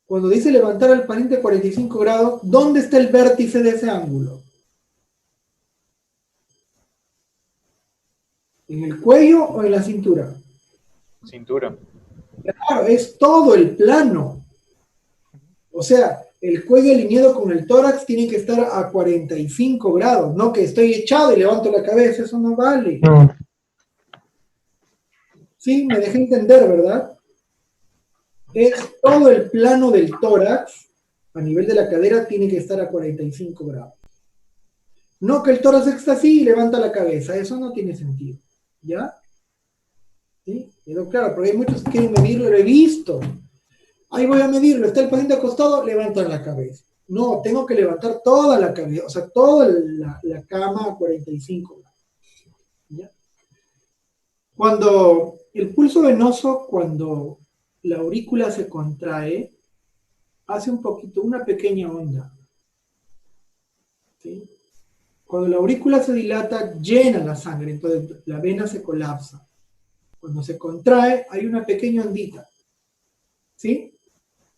Cuando dice levantar al paciente a 45 grados, ¿dónde está el vértice de ese ángulo? ¿En el cuello o en la cintura? Cintura. Claro, es todo el plano. O sea, el cuello alineado con el tórax tiene que estar a 45 grados, no que estoy echado y levanto la cabeza, eso no vale. No. Sí, me dejé entender, ¿verdad? Es todo el plano del tórax, a nivel de la cadera, tiene que estar a 45 grados. No que el tórax está así y levanta la cabeza, eso no tiene sentido. ¿Ya? ¿Sí? Quedó claro, porque hay muchos que quieren medirlo, lo he visto. Ahí voy a medirlo, está el paciente acostado, levantan la cabeza. No, tengo que levantar toda la cabeza, o sea, toda la cama a 45 grados. ¿Ya? Cuando el pulso venoso, cuando la aurícula se contrae, hace una pequeña onda. ¿Sí? Cuando la aurícula se dilata, llena la sangre, entonces la vena se colapsa. Cuando se contrae, hay una pequeña ondita. ¿Sí?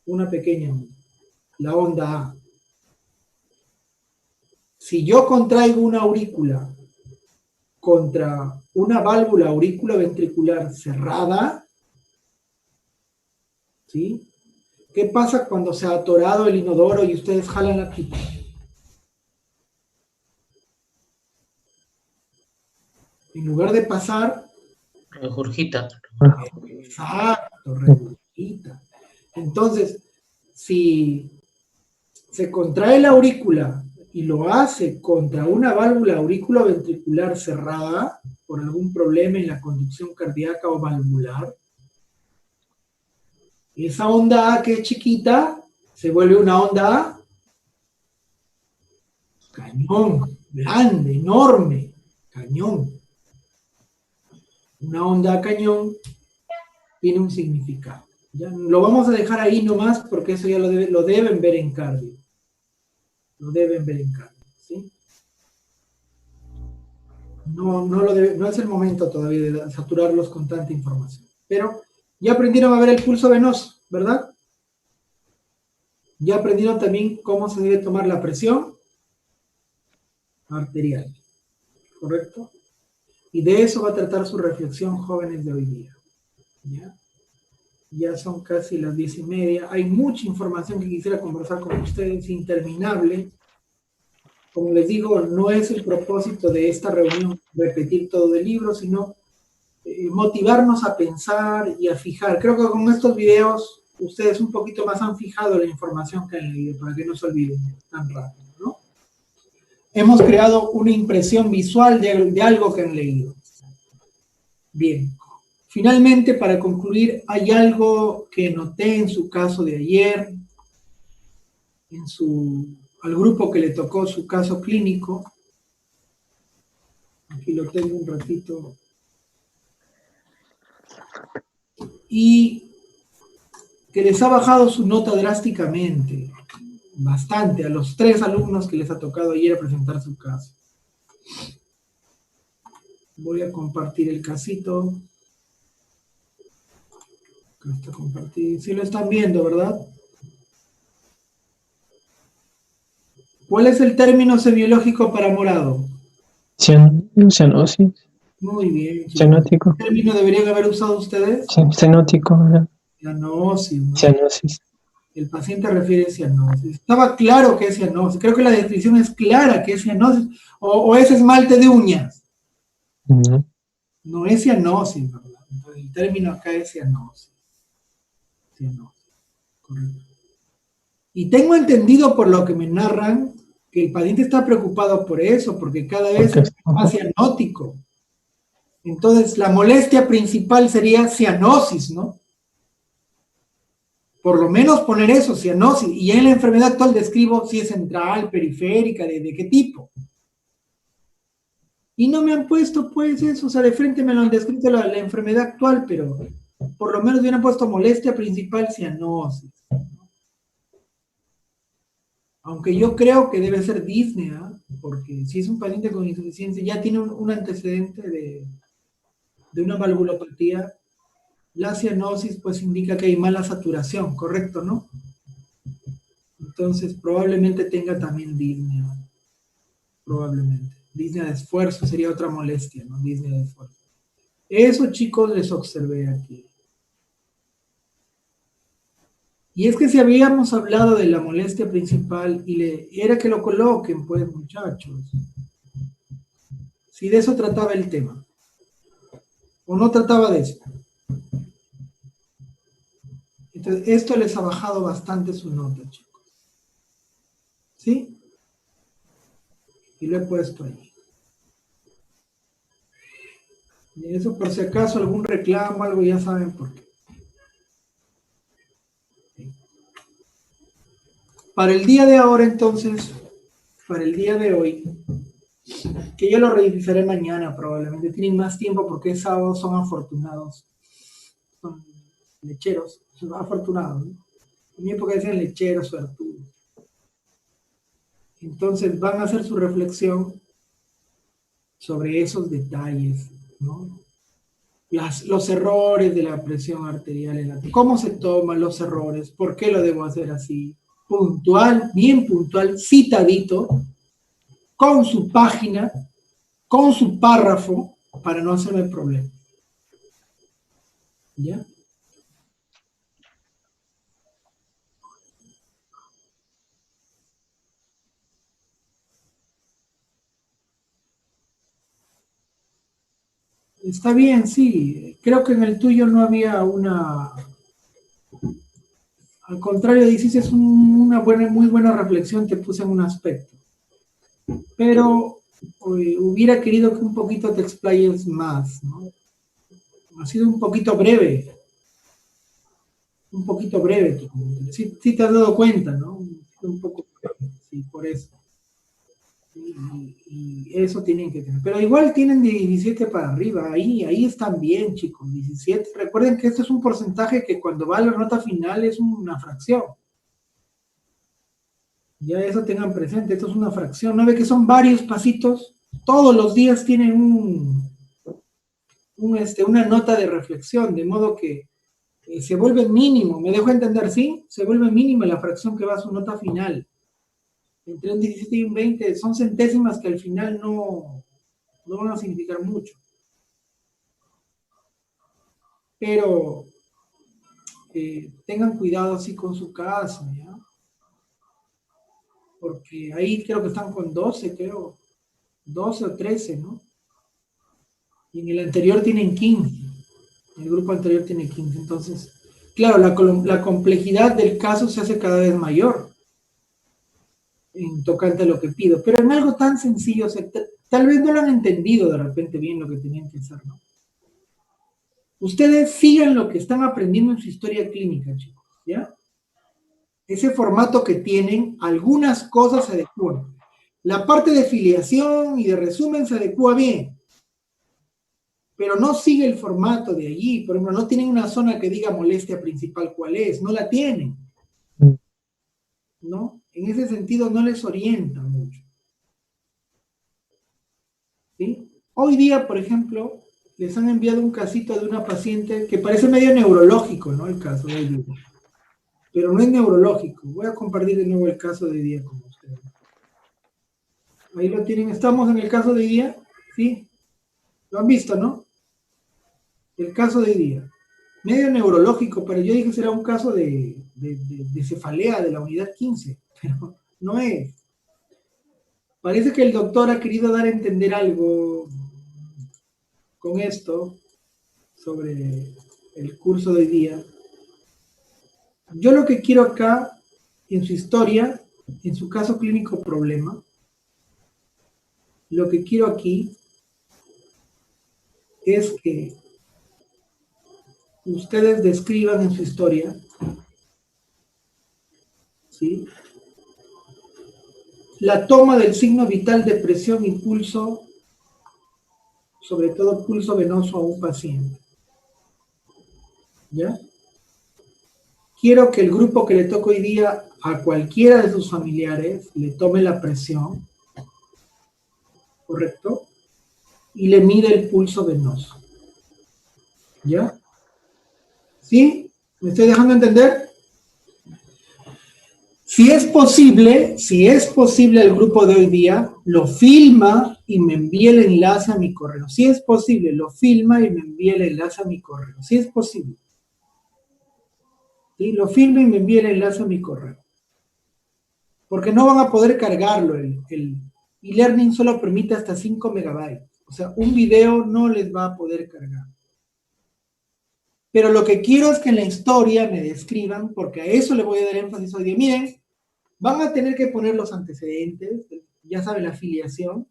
Una pequeña onda. La onda A. Si yo contraigo una aurícula contra una válvula auriculoventricular cerrada, ¿sí? ¿Qué pasa cuando se ha atorado el inodoro y ustedes jalan la pipa? En lugar de pasar... Regurgita. Exacto, regurgita. Entonces, si se contrae la aurícula y lo hace contra una válvula auriculoventricular cerrada, por algún problema en la conducción cardíaca o valvular, esa onda A que es chiquita, se vuelve una onda A cañón, grande, enorme, cañón. Una onda A cañón tiene un significado. ¿Ya? Lo vamos a dejar ahí nomás porque eso ya lo deben ver en cardio. Lo deben ver en cardio, ¿sí? No es el momento todavía de saturarlos con tanta información. Pero ya aprendieron a ver el pulso venoso, ¿verdad? Ya aprendieron también cómo se debe tomar la presión arterial, ¿correcto? Y de eso va a tratar su reflexión, jóvenes de hoy día. ¿Ya? Ya son casi las 10:30. Hay mucha información que quisiera conversar con ustedes, interminable. Como les digo, no es el propósito de esta reunión repetir todo el libro, sino motivarnos a pensar y a fijar. Creo que con estos videos ustedes un poquito más han fijado la información que han leído, para que no se olviden tan rápido, ¿no? Hemos creado una impresión visual de algo que han leído. Bien. Finalmente, para concluir, hay algo que noté en su caso de ayer, al grupo que le tocó su caso clínico, Aquí lo tengo un ratito. Y que les ha bajado su nota drásticamente, bastante, a los 3 alumnos que les ha tocado ayer presentar su caso. Voy a compartir el casito. Acá está compartido. Sí lo están viendo, ¿verdad? ¿Cuál es el término semiológico para morado? Cianosis. Muy bien. Cianótico. ¿Qué término deberían haber usado ustedes? Cianótico. Cianosis, ¿no? Cianosis. El paciente refiere cianosis. Estaba claro que es cianosis. Creo que la descripción es clara que es cianosis. O es esmalte de uñas. No. No es cianosis, ¿verdad? Entonces, el término acá es cianosis. Cianosis. Correcto. Y tengo entendido por lo que me narran que el paciente está preocupado por eso, porque cada vez es más cianótico. Entonces, la molestia principal sería cianosis, ¿no? Por lo menos poner eso, cianosis. Y en la enfermedad actual describo si es central, periférica, de qué tipo. Y no me han puesto, pues, eso. O sea, de frente me lo han descrito la enfermedad actual, pero por lo menos hubieran puesto molestia principal, cianosis. Aunque yo creo que debe ser disnea, porque si es un paciente con insuficiencia, ya tiene un antecedente de una valvulopatía, la cianosis pues indica que hay mala saturación, ¿correcto, no? Entonces probablemente tenga también disnea, probablemente. Disnea de esfuerzo sería otra molestia, ¿no? Disnea de esfuerzo. Eso, chicos, les observé aquí. Y es que si habíamos hablado de la molestia principal, era que lo coloquen, pues, muchachos. Si de eso trataba el tema. ¿O no trataba de eso? Entonces, esto les ha bajado bastante su nota, chicos. ¿Sí? Y lo he puesto ahí. Y eso, por si acaso, algún reclamo, algo, ya saben por qué. Para el día de ahora, entonces, para el día de hoy, que yo lo revisaré mañana probablemente, tienen más tiempo porque es sábado, son afortunados, son lecheros, son afortunados, ¿no? En mi época decían lecheros, suertudos. Entonces van a hacer su reflexión sobre esos detalles, ¿no? Los errores de la presión arterial, cómo se toman los errores, por qué lo debo hacer así, puntual, bien puntual, citadito, con su página, con su párrafo, para no hacerme problema. ¿Ya? Está bien, sí. Creo que en el tuyo no había una... Al contrario, dices, una muy buena reflexión, te puse en un aspecto. Pero hubiera querido que un poquito te explayes más, ¿no? Ha sido un poquito breve. Un poquito breve. Sí te has dado cuenta, ¿no? Un poco breve, sí, por eso. Y eso tienen que tener. Pero igual tienen de 17 para arriba. Ahí están bien, chicos. 17. Recuerden que esto es un porcentaje que cuando va a la nota final es una fracción. Ya eso tengan presente. Esto es una fracción. ¿No ve que son varios pasitos? Todos los días tienen una nota de reflexión, de modo que se vuelve mínimo. ¿Me dejo entender? ¿Sí? Se vuelve mínima la fracción que va a su nota final. Entre un 17 y un 20 son centésimas que al final no van a significar mucho. Pero tengan cuidado así con su caso, ¿ya? Porque ahí creo que están con 12, creo. 12 o 13, ¿no? Y en el anterior tienen 15. En el grupo anterior tiene 15. Entonces, claro, la complejidad del caso se hace cada vez mayor en tocante a lo que pido, pero en algo tan sencillo, o sea, tal vez no lo han entendido de repente bien lo que tenían que hacer, ¿no? Ustedes sigan lo que están aprendiendo en su historia clínica, chicos, ¿ya? Ese formato que tienen, algunas cosas se adecúan. La parte de filiación y de resumen se adecúa bien, pero no sigue el formato de allí. Por ejemplo, no tienen una zona que diga molestia principal cuál es, no la tienen, ¿no? En ese sentido no les orienta mucho. ¿Sí? Hoy día, por ejemplo, les han enviado un casito de una paciente que parece medio neurológico, ¿no? El caso de hoy día. Pero no es neurológico. Voy a compartir de nuevo el caso de hoy día con ustedes. Ahí lo tienen. ¿Estamos en el caso de hoy día? ¿Sí? Lo han visto, ¿no? El caso de hoy día. Medio neurológico, pero yo dije que será un caso de cefalea de la unidad 15, pero no es. Parece que el doctor ha querido dar a entender algo con esto sobre el curso de hoy día. Yo lo que quiero acá, en su historia, en su caso clínico problema, lo que quiero aquí es que ustedes describan en su historia, ¿sí?, la toma del signo vital de presión y pulso, sobre todo pulso venoso a un paciente. ¿Ya? Quiero que el grupo que le toca hoy día a cualquiera de sus familiares le tome la presión, ¿correcto? Y le mide el pulso venoso. ¿Ya? ¿Sí? ¿Me estoy dejando entender? Si es posible el grupo de hoy día, lo filma y me envía el enlace a mi correo. Si es posible, lo filma y me envía el enlace a mi correo. Si es posible. ¿Sí? Lo filma y me envía el enlace a mi correo. Porque no van a poder cargarlo. El e-learning solo permite hasta 5 megabytes. O sea, un video no les va a poder cargar. Pero lo que quiero es que en la historia me describan, porque a eso le voy a dar énfasis hoy día. Miren, van a tener que poner los antecedentes, ya saben, la afiliación.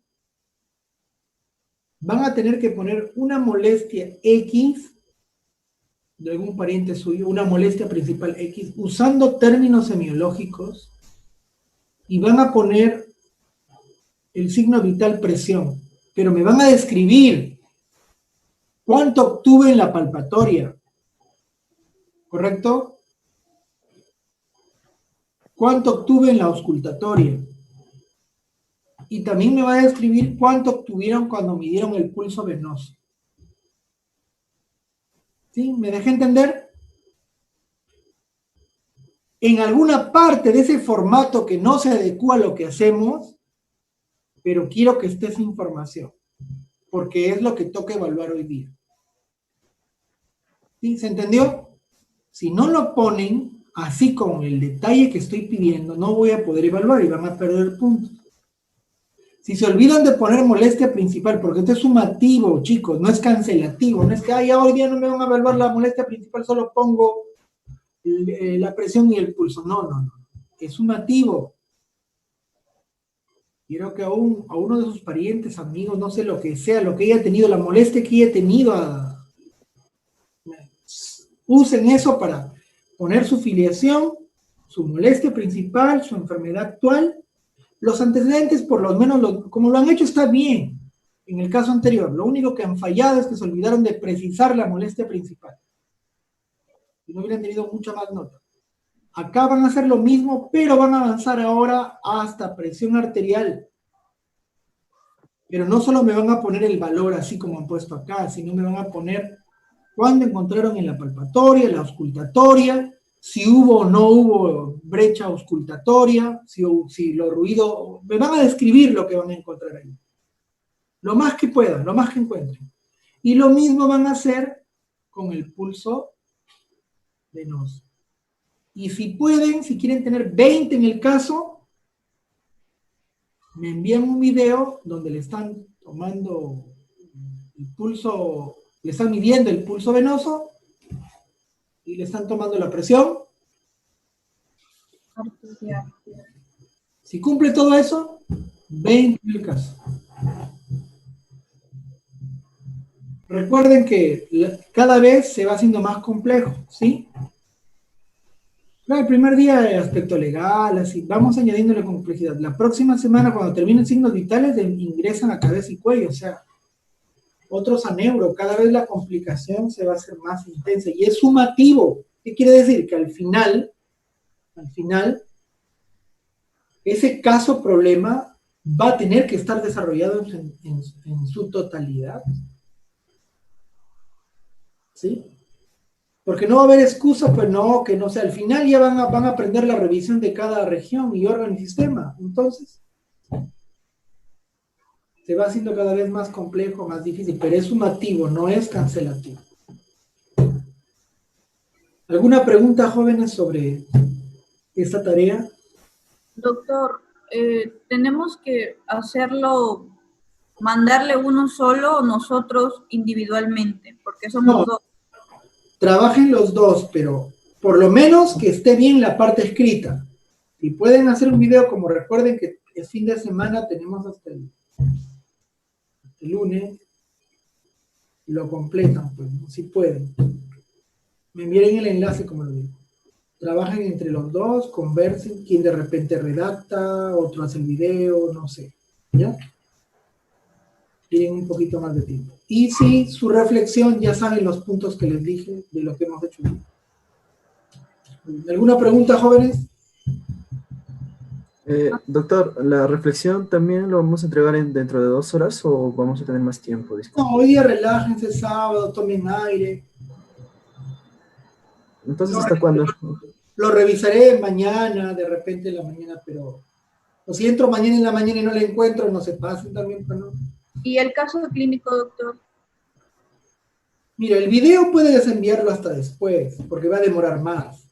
Van a tener que poner una molestia X de algún pariente suyo, una molestia principal X, usando términos semiológicos, y van a poner el signo vital presión, pero me van a describir cuánto obtuve en la palpatoria, ¿correcto? ¿Cuánto obtuve en la auscultatoria? Y también me va a describir cuánto obtuvieron cuando midieron el pulso venoso. ¿Sí? ¿Me dejé entender? En alguna parte de ese formato que no se adecua a lo que hacemos, pero quiero que esté esa información, porque es lo que toca evaluar hoy día. ¿Sí? ¿Se entendió? Si no lo ponen así con el detalle que estoy pidiendo, no voy a poder evaluar y van a perder puntos. Si se olvidan de poner molestia principal, porque esto es sumativo, chicos, no es cancelativo, no es que hoy día no me van a evaluar la molestia principal, solo pongo la presión y el pulso. No, es sumativo. Quiero que a uno de sus parientes, amigos, no sé lo que sea, lo que haya tenido, la molestia que haya tenido, usen eso para poner su filiación, su molestia principal, su enfermedad actual. Los antecedentes, por lo menos, como lo han hecho, está bien. En el caso anterior, lo único que han fallado es que se olvidaron de precisar la molestia principal. Y no hubieran tenido mucha más nota. Acá van a hacer lo mismo, pero van a avanzar ahora hasta presión arterial. Pero no solo me van a poner el valor así como han puesto acá, sino me van a poner cuándo encontraron en la palpatoria, la auscultatoria, si hubo o no hubo brecha auscultatoria, si los ruidos, me van a describir lo que van a encontrar ahí. Lo más que puedan, lo más que encuentren. Y lo mismo van a hacer con el pulso venoso. Y si pueden, si quieren tener 20 en el caso, me envían un video donde le están tomando el pulso, le están midiendo el pulso venoso y le están tomando la presión. Si cumple todo eso, 20 en el caso. Recuerden que cada vez se va haciendo más complejo, ¿sí? Claro, el primer día el aspecto legal, así, vamos añadiéndole complejidad. La próxima semana, cuando terminen signos vitales, ingresan a cabeza y cuello, o sea, otros a neuro. Cada vez la complicación se va a hacer más intensa y es sumativo. ¿Qué quiere decir? Que al final, ese caso problema va a tener que estar desarrollado en su totalidad. ¿Sí? Porque no va a haber excusa, pues no, que no sea. Al final ya van a aprender la revisión de cada región y órgano y sistema. Entonces, se va haciendo cada vez más complejo, más difícil, pero es sumativo, no es cancelativo. ¿Alguna pregunta, jóvenes, sobre esta tarea? Doctor, ¿tenemos que hacerlo, mandarle uno solo o nosotros individualmente? Porque somos No. dos. Trabajen los dos, pero por lo menos que esté bien la parte escrita. Si pueden hacer un video, como recuerden que es fin de semana, tenemos hasta el lunes, lo completan, pues, ¿no? Si pueden. Me envíen el enlace, como lo digo. Trabajen entre los dos, conversen, quien de repente redacta, otro hace el video, no sé, ¿ya? Tienen un poquito más de tiempo. Y si su reflexión, ya saben los puntos que les dije de lo que hemos hecho. ¿Alguna pregunta, jóvenes? Doctor, ¿la reflexión también lo vamos a entregar dentro de 2 horas o vamos a tener más tiempo? Disculpe. No, hoy día relájense, sábado, tomen aire. Entonces, ¿hasta cuándo? Lo revisaré mañana, de repente en la mañana, pero... O si entro mañana en la mañana y no la encuentro, no se pasen también, pues, ¿no? ¿Y el caso clínico, doctor? Mira, el video puedes enviarlo hasta después, porque va a demorar más.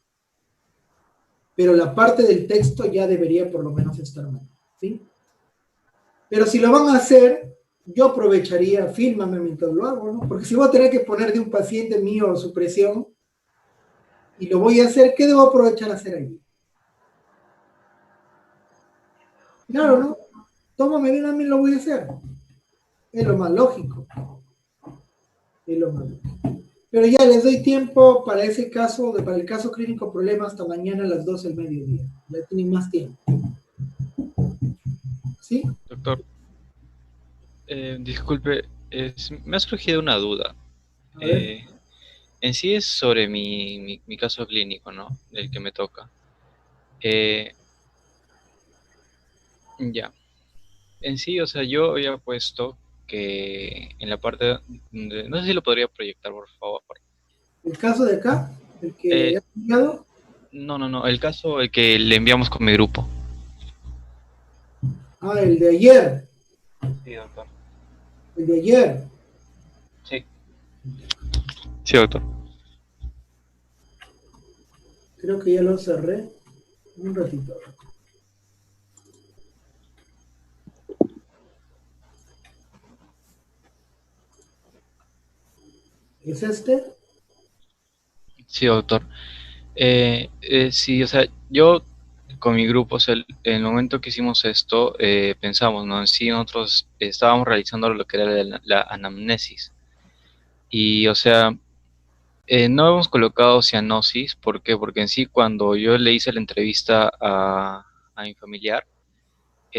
Pero la parte del texto ya debería por lo menos estar mal, ¿sí? Pero si lo van a hacer, yo aprovecharía, fílmame mientras lo hago, ¿no? Porque si voy a tener que poner de un paciente mío su presión, y lo voy a hacer, ¿qué debo aprovechar a hacer ahí? Claro, ¿no? Tómame de una vez, lo voy a hacer. Es lo más lógico. Es lo más lógico. Pero ya les doy tiempo para ese caso, para el caso clínico problema hasta mañana a las 12 del mediodía. Ya tienen más tiempo. ¿Sí? Doctor, disculpe, me ha surgido una duda. En sí es sobre mi caso clínico, ¿no? El que me toca. Ya. En sí, o sea, yo había puesto que en la parte donde... No sé si lo podría proyectar, por favor. ¿El caso de acá? ¿El que ha enviado? No, el caso el que le enviamos con mi grupo. Ah, el de ayer. Sí, doctor. El de ayer. Sí. Sí, doctor. Creo que ya lo cerré. Un ratito. ¿Es este? Sí, doctor. Sí, o sea, yo con mi grupo, o sea, en el momento que hicimos esto, pensamos, ¿no? En sí, nosotros estábamos realizando lo que era la anamnesis. Y, o sea, no hemos colocado cianosis. ¿Por qué? Porque en sí, cuando yo le hice la entrevista a mi familiar,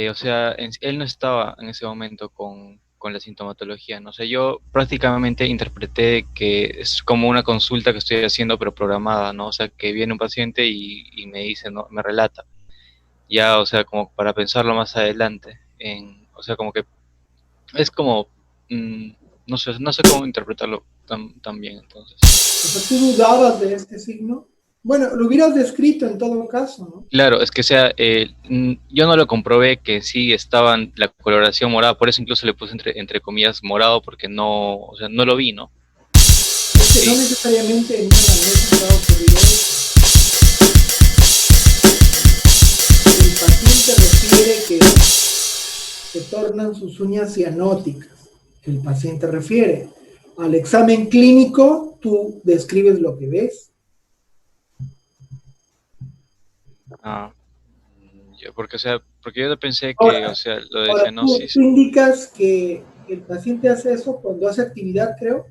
o sea, él no estaba en ese momento con la sintomatología, no sé, yo prácticamente interpreté que es como una consulta que estoy haciendo, pero programada, ¿no? O sea, que viene un paciente y me dice, ¿no? Me relata. Ya, o sea, como para pensarlo más adelante, o sea, como que es como, no sé cómo interpretarlo tan bien, entonces. O sea, ¿tú dudabas de este signo? Bueno, lo hubieras descrito en todo caso, ¿no? Claro, es que o sea, yo no lo comprobé que sí estaban la coloración morada, por eso incluso le puse entre comillas morado, porque no, o sea, no lo vi, ¿no? Es que no necesariamente en una anamnesis va a ocurrir eso. El paciente refiere que se tornan sus uñas cianóticas. El paciente refiere. Al examen clínico, tú describes lo que ves. Porque, o sea, porque yo pensé que, Ahora, o sea, lo de tú cianosis. indicas que el paciente hace eso cuando hace actividad, creo.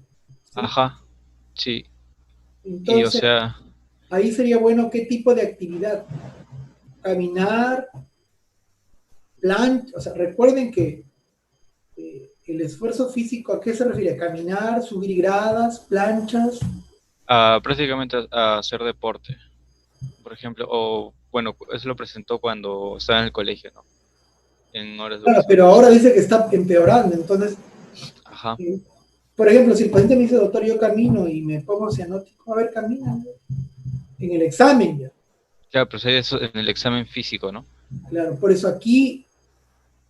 ¿Sí? Ajá, sí. Entonces, y, o sea, ahí sería bueno qué tipo de actividad. Caminar, plancha, o sea, recuerden que el esfuerzo físico, ¿a qué se refiere? ¿Caminar, subir gradas, planchas? Prácticamente a hacer deporte, por ejemplo, o bueno, eso lo presentó cuando estaba en el colegio, ¿no? En horas de Claro, educación pero ahora física. dice que está empeorando, entonces, Ajá. por ejemplo, si el paciente me dice, doctor, yo camino y me pongo cianótico, a ver, camina, ¿no? En el examen ya. Claro, pero sería eso en el examen físico, ¿no? Claro, por eso aquí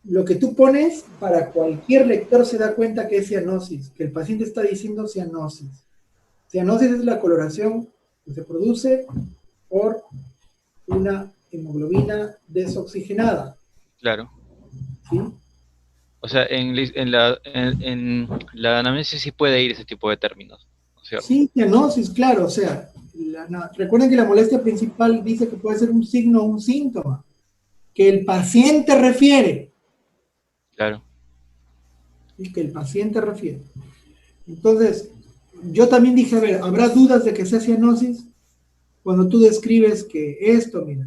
lo que tú pones, para cualquier lector se da cuenta que es cianosis, que el paciente está diciendo cianosis. Cianosis es la coloración que se produce por una hemoglobina desoxigenada, Claro. ¿sí? O sea, en la anamnesis sí puede ir ese tipo de términos, ¿no es cierto? Sí, cianosis, claro, o sea, recuerden que la molestia principal dice que puede ser un signo o un síntoma, que el paciente refiere, Claro. y que el paciente refiere. Entonces, yo también dije, a ver, ¿habrá dudas de que sea cianosis? Cuando tú describes que esto, mira,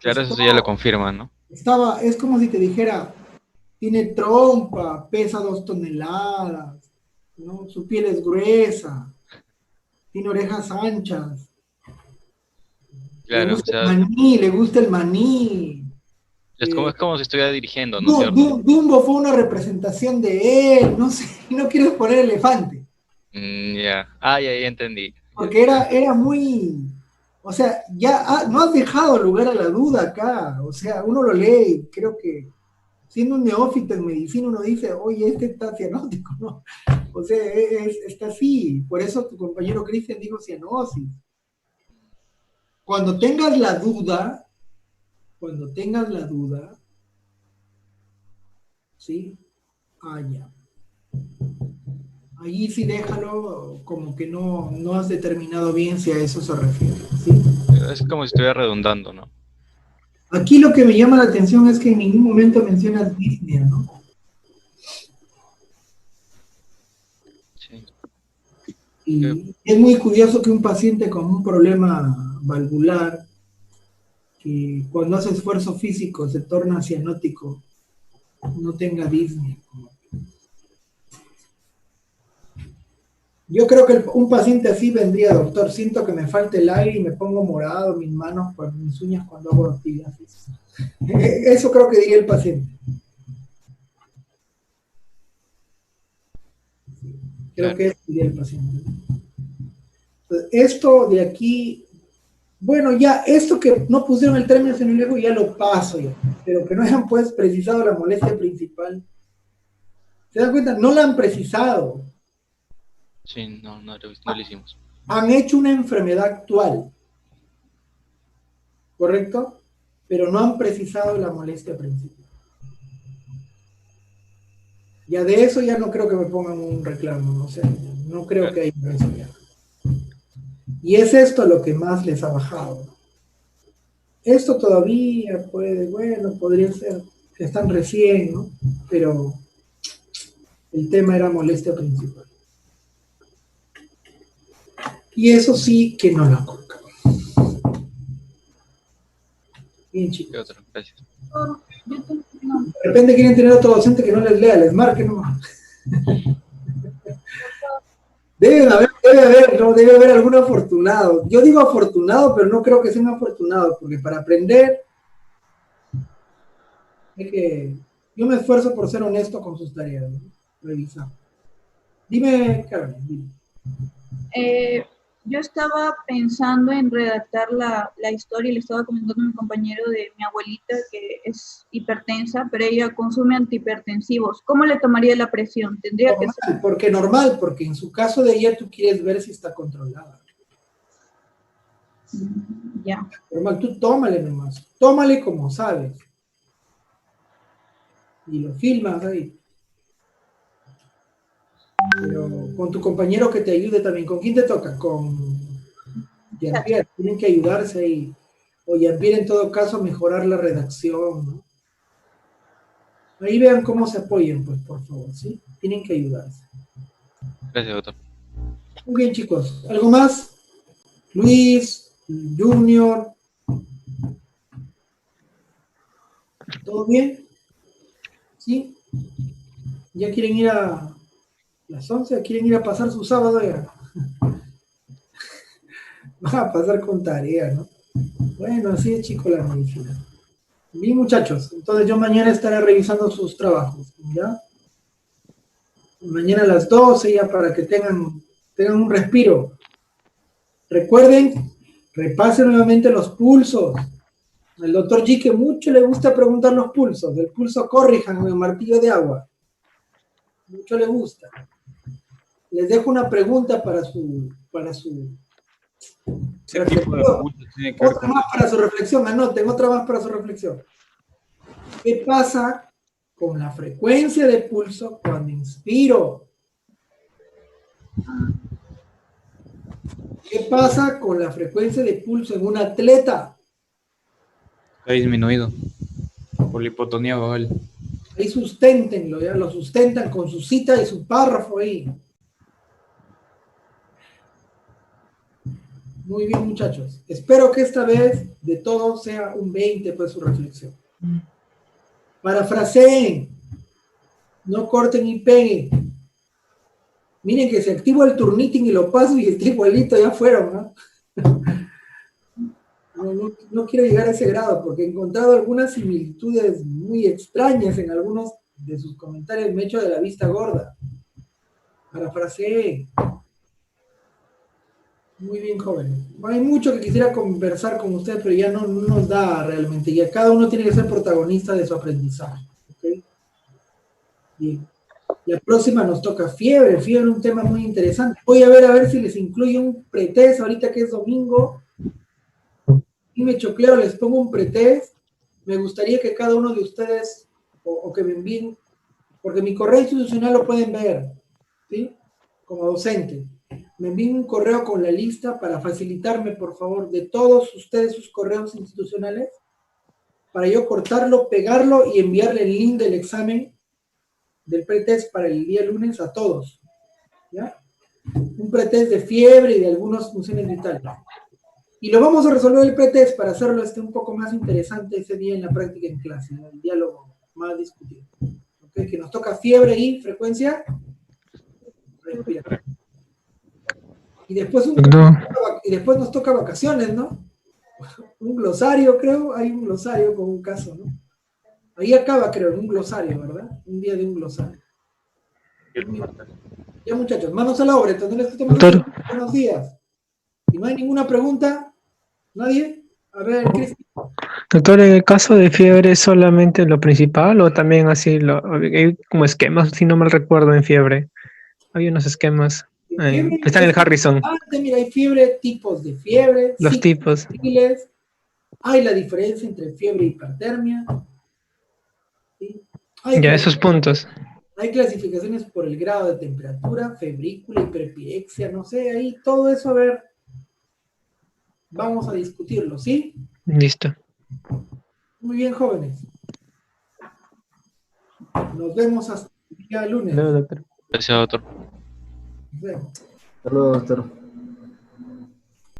Claro, eso ya lo confirman, ¿no? es como si te dijera, tiene trompa, pesa 2 toneladas, ¿no? Su piel es gruesa, tiene orejas anchas, Claro, o sea, le gusta el maní. es como si estuviera dirigiendo, ¿no es cierto? Dumbo fue una representación de él, no sé, no quiero poner elefante, Ya. Ah, ya entendí. porque era muy, o sea, ya no has dejado lugar a la duda acá, o sea, uno lo lee y creo que siendo un neófito en medicina uno dice, oye, este está cianótico, ¿no? O sea, está así, por eso tu compañero Cristian dijo cianosis. Cuando tengas la duda, ¿sí? Ya. Allí sí déjalo como que no has determinado bien si a eso se refiere, ¿sí? Es como si estuviera redundando, ¿no? Aquí lo que me llama la atención es que en ningún momento mencionas disnea, ¿no? Sí. Y es muy curioso que un paciente con un problema valvular, que cuando hace esfuerzo físico se torna cianótico, no tenga disnea. Yo creo que un paciente así vendría, doctor, siento que me falta el aire y me pongo morado, mis manos, mis uñas cuando hago actividad física. Eso creo que diría el paciente. Creo que eso diría el paciente. Entonces, esto de aquí, bueno, ya, esto que no pusieron el término semiológico ya lo paso ya, pero que no hayan pues precisado la molestia principal. ¿Se dan cuenta? No la han precisado. Sí, no lo hicimos. Han hecho una enfermedad actual, ¿correcto? Pero no han precisado la molestia principal. Ya de eso ya no creo que me pongan un reclamo, no sé, no creo que haya eso ya. Y es esto lo que más les ha bajado. Esto todavía puede, bueno, podría ser que están recién, ¿no? Pero el tema era molestia principal. Y eso sí que no lo han colocado. Bien, chicos. ¿Qué otro? Gracias. De repente quieren tener otro docente que no les lea, les marque nomás. Debe haber algún afortunado. Yo digo afortunado, pero no creo que sea un afortunado, porque para aprender yo me esfuerzo por ser honesto con sus tareas, ¿no? Revisar. Dime, Carmen, dime. Yo estaba pensando en redactar la historia y le estaba comentando a mi compañero de mi abuelita que es hipertensa, pero ella consume antihipertensivos. ¿Cómo le tomaría la presión? Tendría normal, que ser... porque en su caso de ella tú quieres ver si está controlada. Ya. Normal, tú tómale nomás. Tómale como sabes. Y lo filmas ahí. Pero con tu compañero que te ayude también. ¿Con quién te toca? Con Jean-Pierre. Tienen que ayudarse ahí. O Jean-Pierre en todo caso mejorar la redacción, ¿no? Ahí vean cómo se apoyan, pues, por favor, ¿sí? Tienen que ayudarse. Gracias, doctor. Muy bien, chicos. ¿Algo más? Luis, Junior. ¿Todo bien? ¿Sí? ¿Ya quieren ir a las 11? ¿Quieren ir a pasar su sábado ya? Va a pasar con tarea, ¿no? Bueno, así es, chico, la medicina. Bien, muchachos, entonces yo mañana estaré revisando sus trabajos, ¿ya? Mañana a las 12 ya para que tengan un respiro. Recuerden, repasen nuevamente los pulsos. Al doctor G que mucho le gusta preguntar los pulsos. El pulso Corrigan o el martillo de agua. Mucho le gusta. Les dejo una pregunta para su Ese tipo de reflexión. preguntas tiene que ver Otra con... más para su reflexión. Anoten, otra más para su reflexión. ¿Qué pasa con la frecuencia de pulso cuando inspiro? ¿Qué pasa con la frecuencia de pulso en un atleta? Ha disminuido por la hipotonía vagal. Ahí susténtenlo, ya lo sustentan con su cita y su párrafo ahí. Muy bien, muchachos. Espero que esta vez de todo sea un 20 pues su reflexión. Parafraseen. No corten y peguen. Miren que se activa el turnitin y lo paso y está igualito, ya fueron, ¿no? No quiero llegar a ese grado porque he encontrado algunas similitudes muy extrañas en algunos de sus comentarios. Me he hecho de la vista gorda. Parafraseen. Muy bien, jóvenes. Hay mucho que quisiera conversar con ustedes, pero ya no nos da realmente. Ya cada uno tiene que ser protagonista de su aprendizaje. ¿Okay? Bien. La próxima nos toca fiebre. Fiebre es un tema muy interesante. Voy a ver si les incluye un pretest ahorita que es domingo. Y me chocleo, les pongo un pretest. Me gustaría que cada uno de ustedes, o que me envíen, porque mi correo institucional lo pueden ver, ¿sí? Como docente. Me envíen un correo con la lista para facilitarme, por favor, de todos ustedes sus correos institucionales, para yo cortarlo, pegarlo y enviarle el link del examen del pretest para el día lunes a todos. ¿Ya? Un pretest de fiebre y de algunas funciones vitales. Y lo vamos a resolver el pretest para hacerlo un poco más interesante ese día en la práctica en clase, en el diálogo más discutido. ¿Okay? Que nos toca fiebre y frecuencia. Respira. Y después, y después nos toca vacaciones, ¿no? Un glosario, creo, hay un glosario con un caso, ¿no? Ahí acaba, creo, en un glosario, ¿verdad? Un día de un glosario. Ya, muchachos, manos a la obra, entonces les Doctor. buenos días. Si no hay ninguna pregunta, ¿nadie? A ver, Cristian. Doctor, en el caso de fiebre, ¿es solamente lo principal o también así, hay como esquemas, si no mal recuerdo, en fiebre? Hay unos esquemas que están en el Harrison. Mira, hay fiebre, tipos de fiebre, Los tipos. Hay la diferencia entre fiebre y hipertermia. ¿Sí? Ya, esos puntos. Hay clasificaciones por el grado de temperatura, febrícula, hiperpirexia, no sé, ahí todo eso, a ver, vamos a discutirlo, ¿sí? Listo. Muy bien, jóvenes. Nos vemos hasta el día lunes. Luego, doctor. Gracias, doctor. Nos vemos. Hasta luego, doctor.